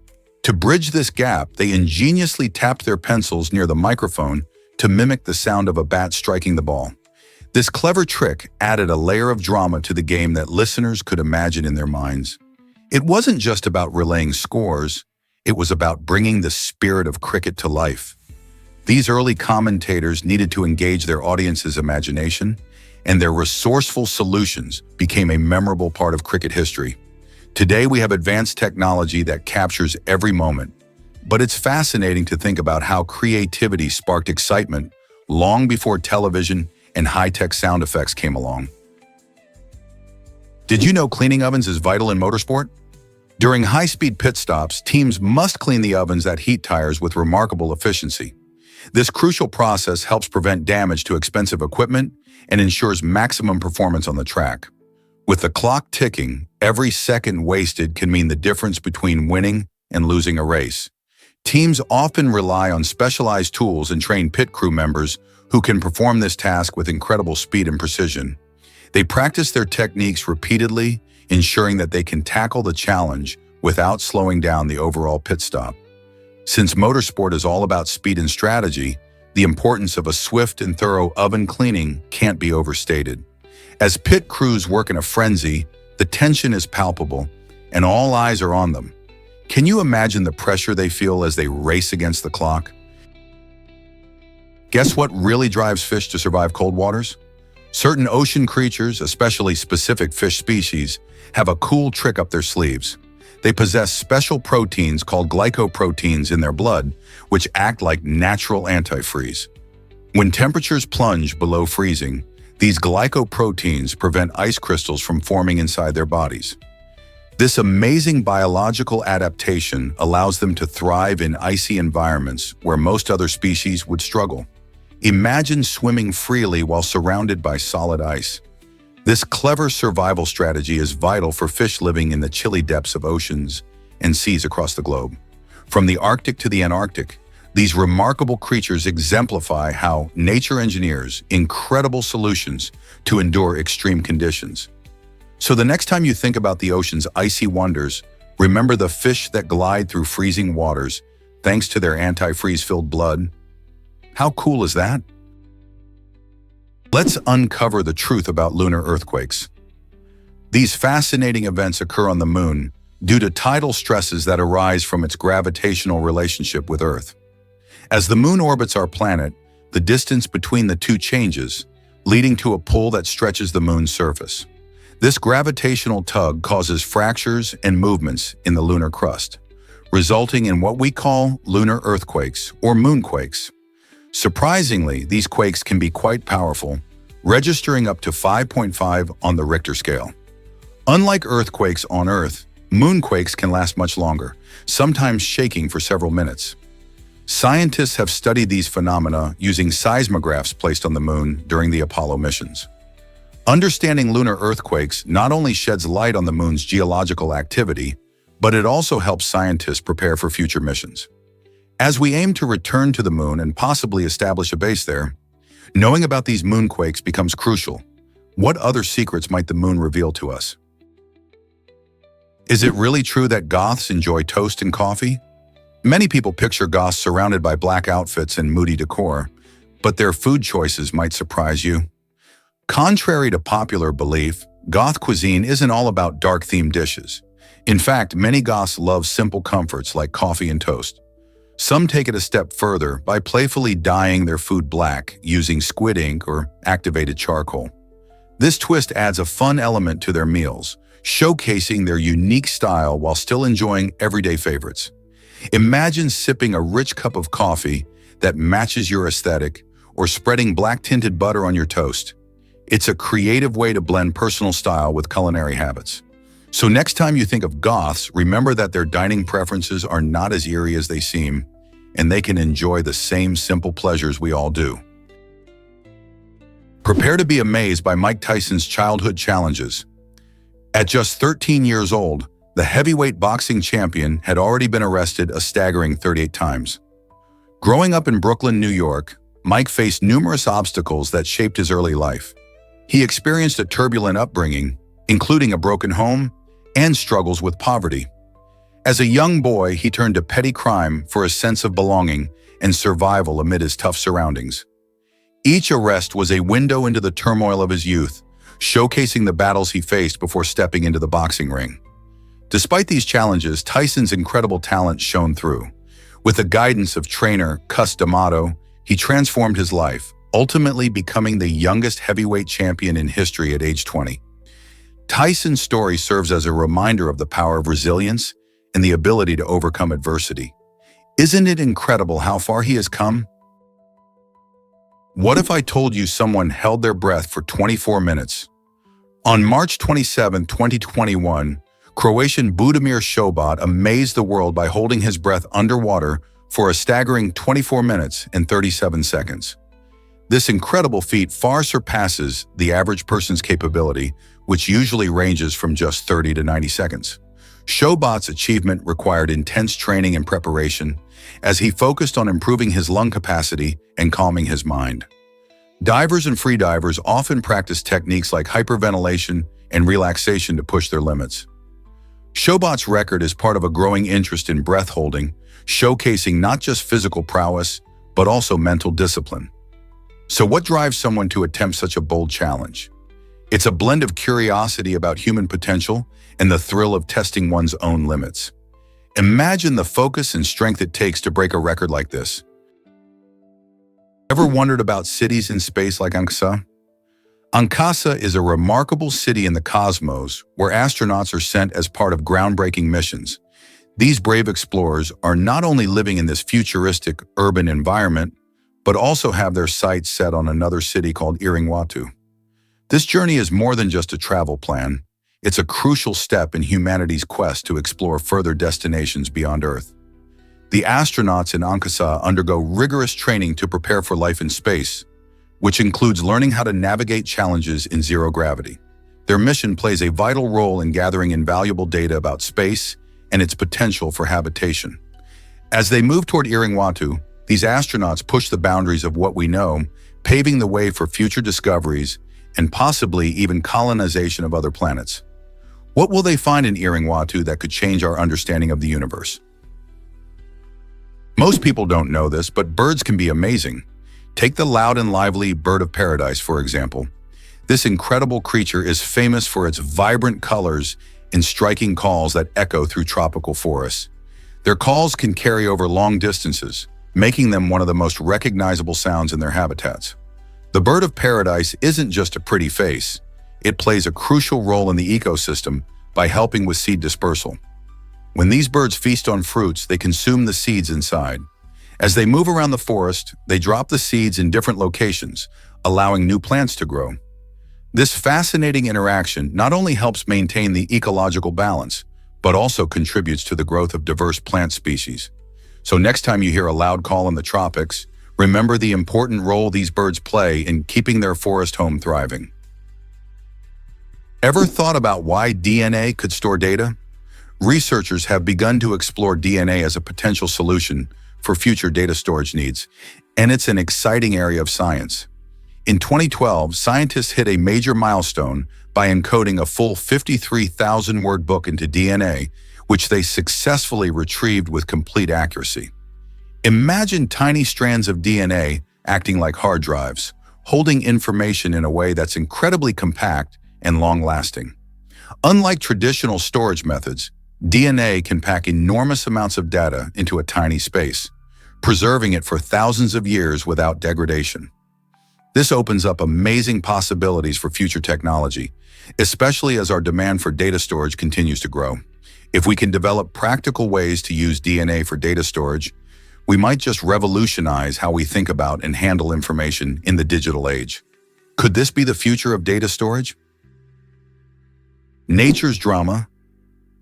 To bridge this gap, they ingeniously tapped their pencils near the microphone to mimic the sound of a bat striking the ball. This clever trick added a layer of drama to the game that listeners could imagine in their minds. It wasn't just about relaying scores, it was about bringing the spirit of cricket to life. These early commentators needed to engage their audience's imagination, and their resourceful solutions became a memorable part of cricket history. Today, we have advanced technology that captures every moment, but it's fascinating to think about how creativity sparked excitement long before television and high-tech sound effects came along. Did you know cleaning ovens is vital in motorsport? During high-speed pit stops, teams must clean the ovens that heat tires with remarkable efficiency. This crucial process helps prevent damage to expensive equipment and ensures maximum performance on the track. With the clock ticking, every second wasted can mean the difference between winning and losing a race. Teams often rely on specialized tools and trained pit crew members who can perform this task with incredible speed and precision. They practice their techniques repeatedly, ensuring that they can tackle the challenge without slowing down the overall pit stop. Since motorsport is all about speed and strategy, the importance of a swift and thorough oven cleaning can't be overstated. As pit crews work in a frenzy, the tension is palpable, and all eyes are on them. Can you imagine the pressure they feel as they race against the clock? Guess what really drives fish to survive cold waters? Certain ocean creatures, especially specific fish species, have a cool trick up their sleeves. They possess special proteins called glycoproteins in their blood, which act like natural antifreeze. When temperatures plunge below freezing, these glycoproteins prevent ice crystals from forming inside their bodies. This amazing biological adaptation allows them to thrive in icy environments where most other species would struggle. Imagine swimming freely while surrounded by solid ice. This clever survival strategy is vital for fish living in the chilly depths of oceans and seas across the globe. From the Arctic to the Antarctic, these remarkable creatures exemplify how nature engineers incredible solutions to endure extreme conditions. So the next time you think about the ocean's icy wonders, remember the fish that glide through freezing waters thanks to their antifreeze-filled blood. How cool is that? Let's uncover the truth about lunar earthquakes. These fascinating events occur on the moon due to tidal stresses that arise from its gravitational relationship with Earth. As the moon orbits our planet, the distance between the two changes, leading to a pull that stretches the moon's surface. This gravitational tug causes fractures and movements in the lunar crust, resulting in what we call lunar earthquakes or moonquakes. Surprisingly, these quakes can be quite powerful, registering up to 5.5 on the Richter scale. Unlike earthquakes on Earth, moonquakes can last much longer, sometimes shaking for several minutes. Scientists have studied these phenomena using seismographs placed on the moon during the Apollo missions. Understanding lunar earthquakes not only sheds light on the moon's geological activity, but it also helps scientists prepare for future missions. As we aim to return to the moon and possibly establish a base there, knowing about these moonquakes becomes crucial. What other secrets might the moon reveal to us? Is it really true that Goths enjoy toast and coffee? Many people picture Goths surrounded by black outfits and moody decor, but their food choices might surprise you. Contrary to popular belief, Goth cuisine isn't all about dark-themed dishes. In fact, many Goths love simple comforts like coffee and toast. Some take it a step further by playfully dyeing their food black using squid ink or activated charcoal. This twist adds a fun element to their meals, showcasing their unique style while still enjoying everyday favorites. Imagine sipping a rich cup of coffee that matches your aesthetic or spreading black-tinted butter on your toast. It's a creative way to blend personal style with culinary habits. So next time you think of Goths, remember that their dining preferences are not as eerie as they seem, and they can enjoy the same simple pleasures we all do. Prepare to be amazed by Mike Tyson's childhood challenges. At just 13 years old, the heavyweight boxing champion had already been arrested a staggering 38 times. Growing up in Brooklyn, New York, Mike faced numerous obstacles that shaped his early life. He experienced a turbulent upbringing, including a broken home and struggles with poverty. As a young boy, he turned to petty crime for a sense of belonging and survival amid his tough surroundings. Each arrest was a window into the turmoil of his youth, showcasing the battles he faced before stepping into the boxing ring. Despite these challenges, Tyson's incredible talent shone through. With the guidance of trainer Cus D'Amato, he transformed his life, ultimately becoming the youngest heavyweight champion in history at age 20. Tyson's story serves as a reminder of the power of resilience and the ability to overcome adversity. Isn't it incredible how far he has come? What if I told you someone held their breath for 24 minutes? On March 27, 2021, Croatian Budimir Šobat amazed the world by holding his breath underwater for a staggering 24 minutes and 37 seconds. This incredible feat far surpasses the average person's capability, which usually ranges from just 30 to 90 seconds. Šobat's achievement required intense training and preparation, as he focused on improving his lung capacity and calming his mind. Divers and freedivers often practice techniques like hyperventilation and relaxation to push their limits. Šobat's record is part of a growing interest in breath holding, showcasing not just physical prowess, but also mental discipline. So what drives someone to attempt such a bold challenge? It's a blend of curiosity about human potential and the thrill of testing one's own limits. Imagine the focus and strength it takes to break a record like this. Ever wondered about cities in space like Angkasa? Angkasa is a remarkable city in the cosmos where astronauts are sent as part of groundbreaking missions. These brave explorers are not only living in this futuristic urban environment, but also have their sights set on another city called Irinkawatu. This journey is more than just a travel plan. It's a crucial step in humanity's quest to explore further destinations beyond Earth. The astronauts in Angkasa undergo rigorous training to prepare for life in space, which includes learning how to navigate challenges in zero gravity. Their mission plays a vital role in gathering invaluable data about space and its potential for habitation. As they move toward Irinkawatu, these astronauts push the boundaries of what we know, paving the way for future discoveries and possibly even colonization of other planets. What will they find in Irinkawatu that could change our understanding of the universe? Most people don't know this, but birds can be amazing. Take the loud and lively bird of paradise, for example. This incredible creature is famous for its vibrant colors and striking calls that echo through tropical forests. Their calls can carry over long distances, making them one of the most recognizable sounds in their habitats. The bird of paradise isn't just a pretty face. It plays a crucial role in the ecosystem by helping with seed dispersal. When these birds feast on fruits, they consume the seeds inside. As they move around the forest, they drop the seeds in different locations, allowing new plants to grow. This fascinating interaction not only helps maintain the ecological balance, but also contributes to the growth of diverse plant species. So next time you hear a loud call in the tropics, remember the important role these birds play in keeping their forest home thriving. Ever thought about why DNA could store data? Researchers have begun to explore DNA as a potential solution for future data storage needs, and it's an exciting area of science. In 2012, scientists hit a major milestone by encoding a full 53,000-word book into DNA, which they successfully retrieved with complete accuracy. Imagine tiny strands of DNA acting like hard drives, holding information in a way that's incredibly compact and long-lasting. Unlike traditional storage methods, DNA can pack enormous amounts of data into a tiny space, preserving it for thousands of years without degradation. This opens up amazing possibilities for future technology, especially as our demand for data storage continues to grow. If we can develop practical ways to use DNA for data storage, we might just revolutionize how we think about and handle information in the digital age. Could this be the future of data storage? Nature's drama.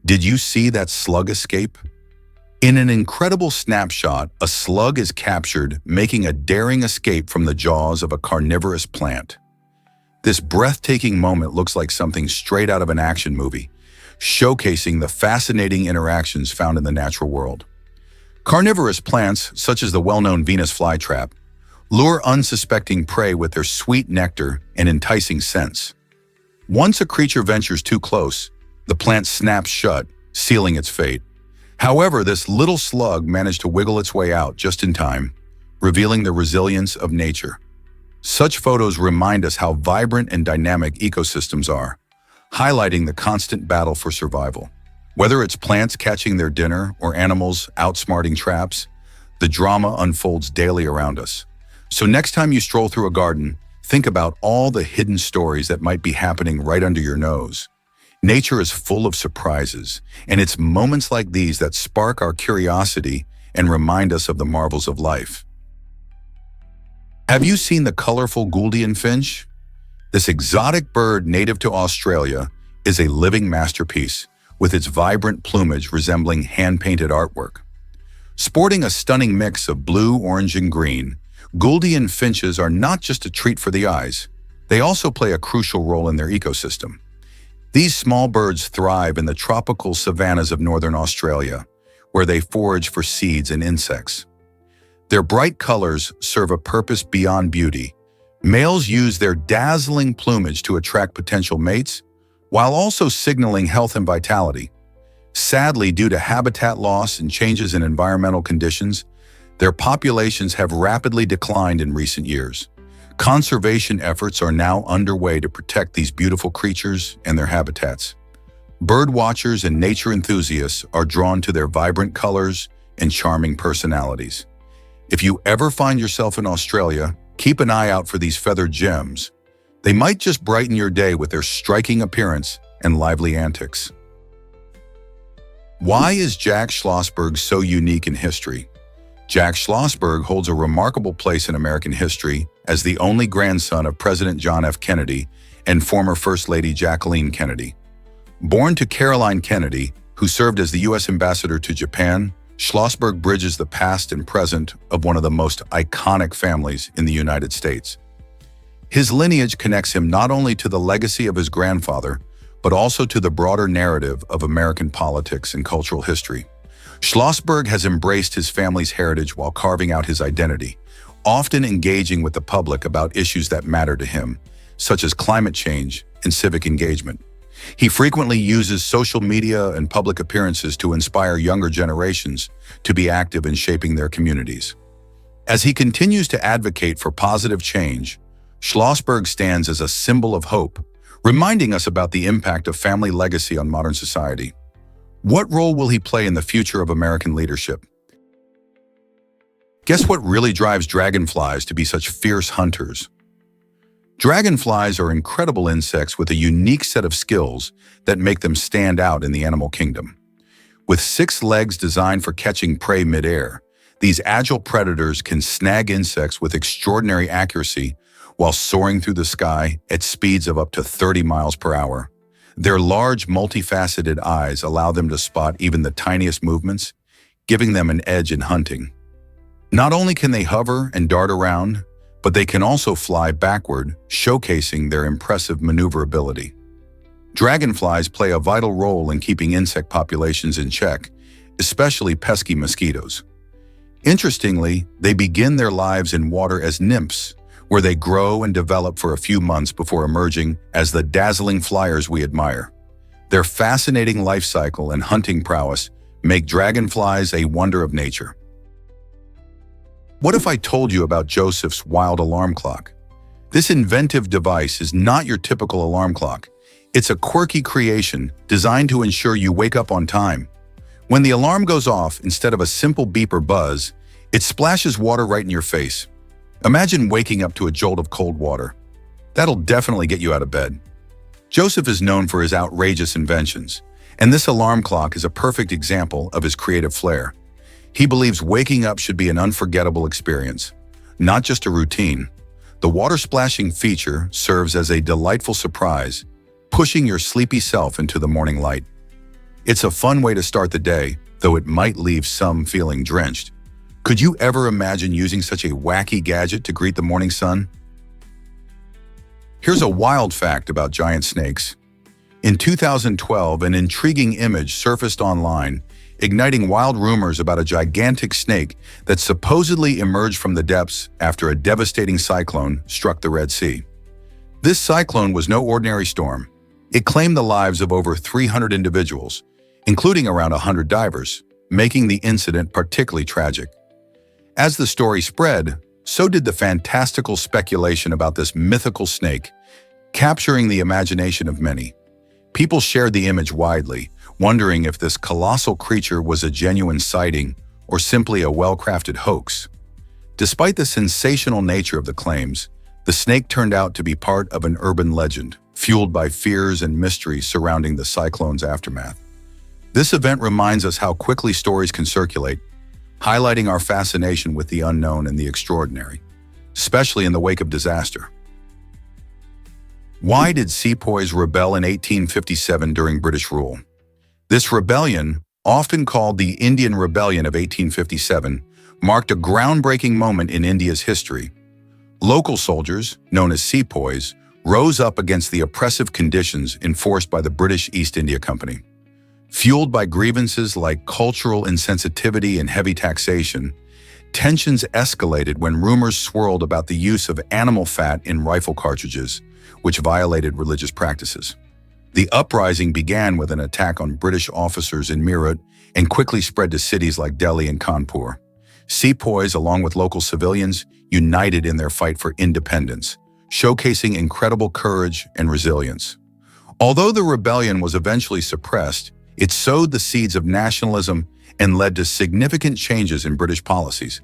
Did you see that slug escape? In an incredible snapshot, a slug is captured making a daring escape from the jaws of a carnivorous plant. This breathtaking moment looks like something straight out of an action movie, showcasing the fascinating interactions found in the natural world. Carnivorous plants, such as the well-known Venus flytrap, lure unsuspecting prey with their sweet nectar and enticing scents. Once a creature ventures too close, the plant snaps shut, sealing its fate. However, this little slug managed to wiggle its way out just in time, revealing the resilience of nature. Such photos remind us how vibrant and dynamic ecosystems are, highlighting the constant battle for survival. Whether it's plants catching their dinner or animals outsmarting traps, the drama unfolds daily around us. So next time you stroll through a garden, think about all the hidden stories that might be happening right under your nose. Nature is full of surprises, and it's moments like these that spark our curiosity and remind us of the marvels of life. Have you seen the colorful Gouldian finch? This exotic bird native to Australia is a living masterpiece, with its vibrant plumage resembling hand-painted artwork. Sporting a stunning mix of blue, orange, and green, Gouldian finches are not just a treat for the eyes, they also play a crucial role in their ecosystem. These small birds thrive in the tropical savannas of northern Australia, where they forage for seeds and insects. Their bright colors serve a purpose beyond beauty. Males use their dazzling plumage to attract potential mates, while also signaling health and vitality. Sadly, due to habitat loss and changes in environmental conditions, their populations have rapidly declined in recent years. Conservation efforts are now underway to protect these beautiful creatures and their habitats. Bird watchers and nature enthusiasts are drawn to their vibrant colors and charming personalities. If you ever find yourself in Australia, keep an eye out for these feathered gems. They might just brighten your day with their striking appearance and lively antics. Why is Jack Schlossberg so unique in history? Jack Schlossberg holds a remarkable place in American history as the only grandson of President John F. Kennedy and former First Lady Jacqueline Kennedy. Born to Caroline Kennedy, who served as the U.S. ambassador to Japan, Schlossberg bridges the past and present of one of the most iconic families in the United States. His lineage connects him not only to the legacy of his grandfather, but also to the broader narrative of American politics and cultural history. Schlossberg has embraced his family's heritage while carving out his identity, often engaging with the public about issues that matter to him, such as climate change and civic engagement. He frequently uses social media and public appearances to inspire younger generations to be active in shaping their communities. As he continues to advocate for positive change, Schlossberg stands as a symbol of hope, reminding us about the impact of family legacy on modern society. What role will he play in the future of American leadership? Guess what really drives dragonflies to be such fierce hunters? Dragonflies are incredible insects with a unique set of skills that make them stand out in the animal kingdom. With 6 legs designed for catching prey midair, these agile predators can snag insects with extraordinary accuracy while soaring through the sky at speeds of up to 30 miles per hour. Their large, multifaceted eyes allow them to spot even the tiniest movements, giving them an edge in hunting. Not only can they hover and dart around, but they can also fly backward, showcasing their impressive maneuverability. Dragonflies play a vital role in keeping insect populations in check, especially pesky mosquitoes. Interestingly, they begin their lives in water as nymphs, where they grow and develop for a few months before emerging as the dazzling flyers we admire. Their fascinating life cycle and hunting prowess make dragonflies a wonder of nature. What if I told you about Joseph's wild alarm clock? This inventive device is not your typical alarm clock. It's a quirky creation designed to ensure you wake up on time. When the alarm goes off, instead of a simple beep or buzz, it splashes water right in your face. Imagine waking up to a jolt of cold water. That'll definitely get you out of bed. Joseph is known for his outrageous inventions, and this alarm clock is a perfect example of his creative flair. He believes waking up should be an unforgettable experience, not just a routine. The water splashing feature serves as a delightful surprise, pushing your sleepy self into the morning light. It's a fun way to start the day, though it might leave some feeling drenched. Could you ever imagine using such a wacky gadget to greet the morning sun? Here's a wild fact about giant snakes. In 2012, an intriguing image surfaced online, igniting wild rumors about a gigantic snake that supposedly emerged from the depths after a devastating cyclone struck the Red Sea. This cyclone was no ordinary storm. It claimed the lives of over 300 individuals, including around 100 divers, making the incident particularly tragic. As the story spread, so did the fantastical speculation about this mythical snake, capturing the imagination of many. People shared the image widely, wondering if this colossal creature was a genuine sighting or simply a well-crafted hoax. Despite the sensational nature of the claims, the snake turned out to be part of an urban legend, fueled by fears and mysteries surrounding the cyclone's aftermath. This event reminds us how quickly stories can circulate, highlighting our fascination with the unknown and the extraordinary, especially in the wake of disaster. Why did sepoys rebel in 1857 during British rule? This rebellion, often called the Indian Rebellion of 1857, marked a groundbreaking moment in India's history. Local soldiers, known as sepoys, rose up against the oppressive conditions enforced by the British East India Company. Fueled by grievances like cultural insensitivity and heavy taxation, tensions escalated when rumors swirled about the use of animal fat in rifle cartridges, which violated religious practices. The uprising began with an attack on British officers in Meerut and quickly spread to cities like Delhi and Kanpur. Sepoys, along with local civilians, united in their fight for independence, showcasing incredible courage and resilience. Although the rebellion was eventually suppressed, it sowed the seeds of nationalism and led to significant changes in British policies.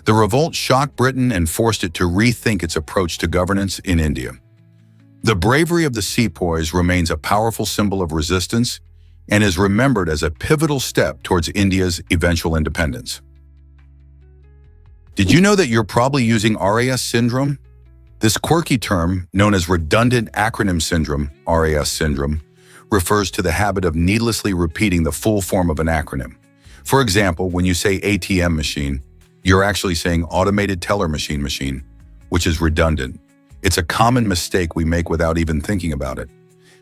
The revolt shocked Britain and forced it to rethink its approach to governance in India. The bravery of the sepoys remains a powerful symbol of resistance and is remembered as a pivotal step towards India's eventual independence. Did you know that you're probably using RAS syndrome? This quirky term, known as redundant acronym syndrome, RAS syndrome, refers to the habit of needlessly repeating the full form of an acronym. For example, when you say ATM machine, you're actually saying automated teller machine, which is redundant. It's a common mistake we make without even thinking about it.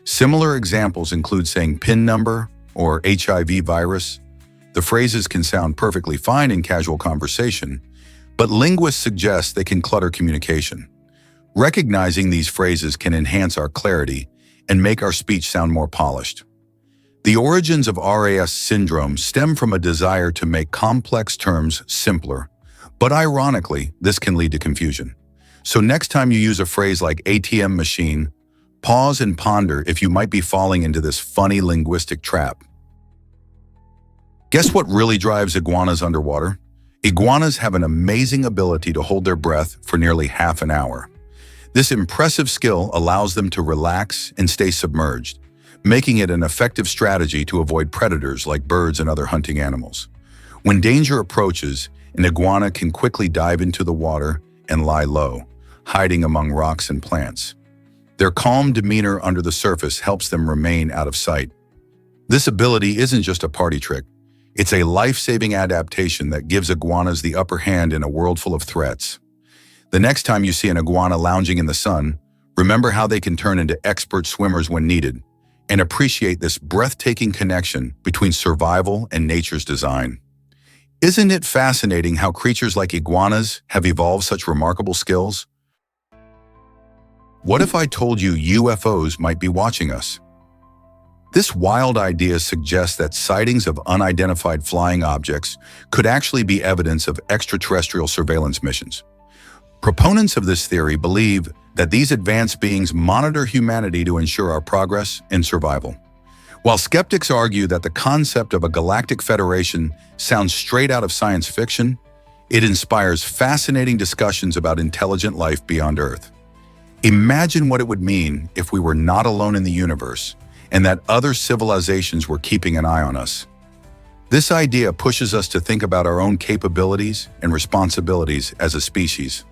Similar examples include saying PIN number or HIV virus. The phrases can sound perfectly fine in casual conversation, but linguists suggest they can clutter communication. Recognizing these phrases can enhance our clarity and make our speech sound more polished. The origins of RAS syndrome stem from a desire to make complex terms simpler, But ironically, this can lead to confusion. So next time you use a phrase like ATM machine, pause and ponder if you might be falling into this funny linguistic trap. Guess what really drives iguanas underwater? Iguanas have an amazing ability to hold their breath for nearly half an hour. This impressive skill allows them to relax and stay submerged, making it an effective strategy to avoid predators like birds and other hunting animals. When danger approaches, an iguana can quickly dive into the water and lie low, hiding among rocks and plants. Their calm demeanor under the surface helps them remain out of sight. This ability isn't just a party trick. It's a life-saving adaptation that gives iguanas the upper hand in a world full of threats. The next time you see an iguana lounging in the sun, remember how they can turn into expert swimmers when needed, and appreciate this breathtaking connection between survival and nature's design. Isn't it fascinating how creatures like iguanas have evolved such remarkable skills? What if I told you UFOs might be watching us? This wild idea suggests that sightings of unidentified flying objects could actually be evidence of extraterrestrial surveillance missions. Proponents of this theory believe that these advanced beings monitor humanity to ensure our progress and survival. While skeptics argue that the concept of a galactic federation sounds straight out of science fiction, it inspires fascinating discussions about intelligent life beyond Earth. Imagine what it would mean if we were not alone in the universe and that other civilizations were keeping an eye on us. This idea pushes us to think about our own capabilities and responsibilities as a species.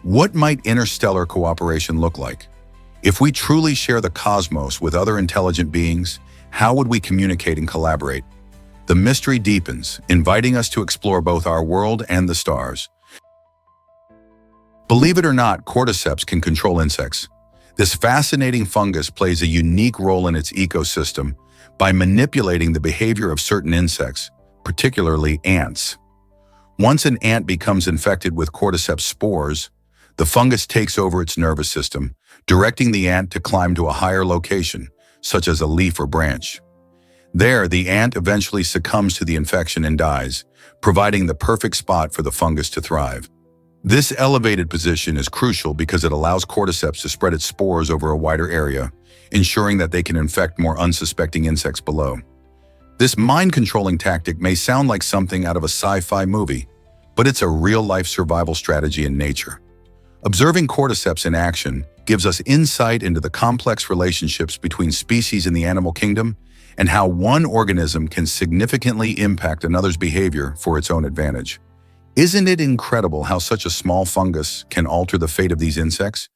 What might interstellar cooperation look like? If we truly share the cosmos with other intelligent beings, how would we communicate and collaborate? The mystery deepens, inviting us to explore both our world and the stars. Believe it or not, cordyceps can control insects. This fascinating fungus plays a unique role in its ecosystem by manipulating the behavior of certain insects, particularly ants. Once an ant becomes infected with cordyceps spores, the fungus takes over its nervous system, directing the ant to climb to a higher location, such as a leaf or branch. There, the ant eventually succumbs to the infection and dies, providing the perfect spot for the fungus to thrive. This elevated position is crucial because it allows cordyceps to spread its spores over a wider area, ensuring that they can infect more unsuspecting insects below. This mind-controlling tactic may sound like something out of a sci-fi movie, but it's a real-life survival strategy in nature. Observing cordyceps in action gives us insight into the complex relationships between species in the animal kingdom and how one organism can significantly impact another's behavior for its own advantage. Isn't it incredible how such a small fungus can alter the fate of these insects?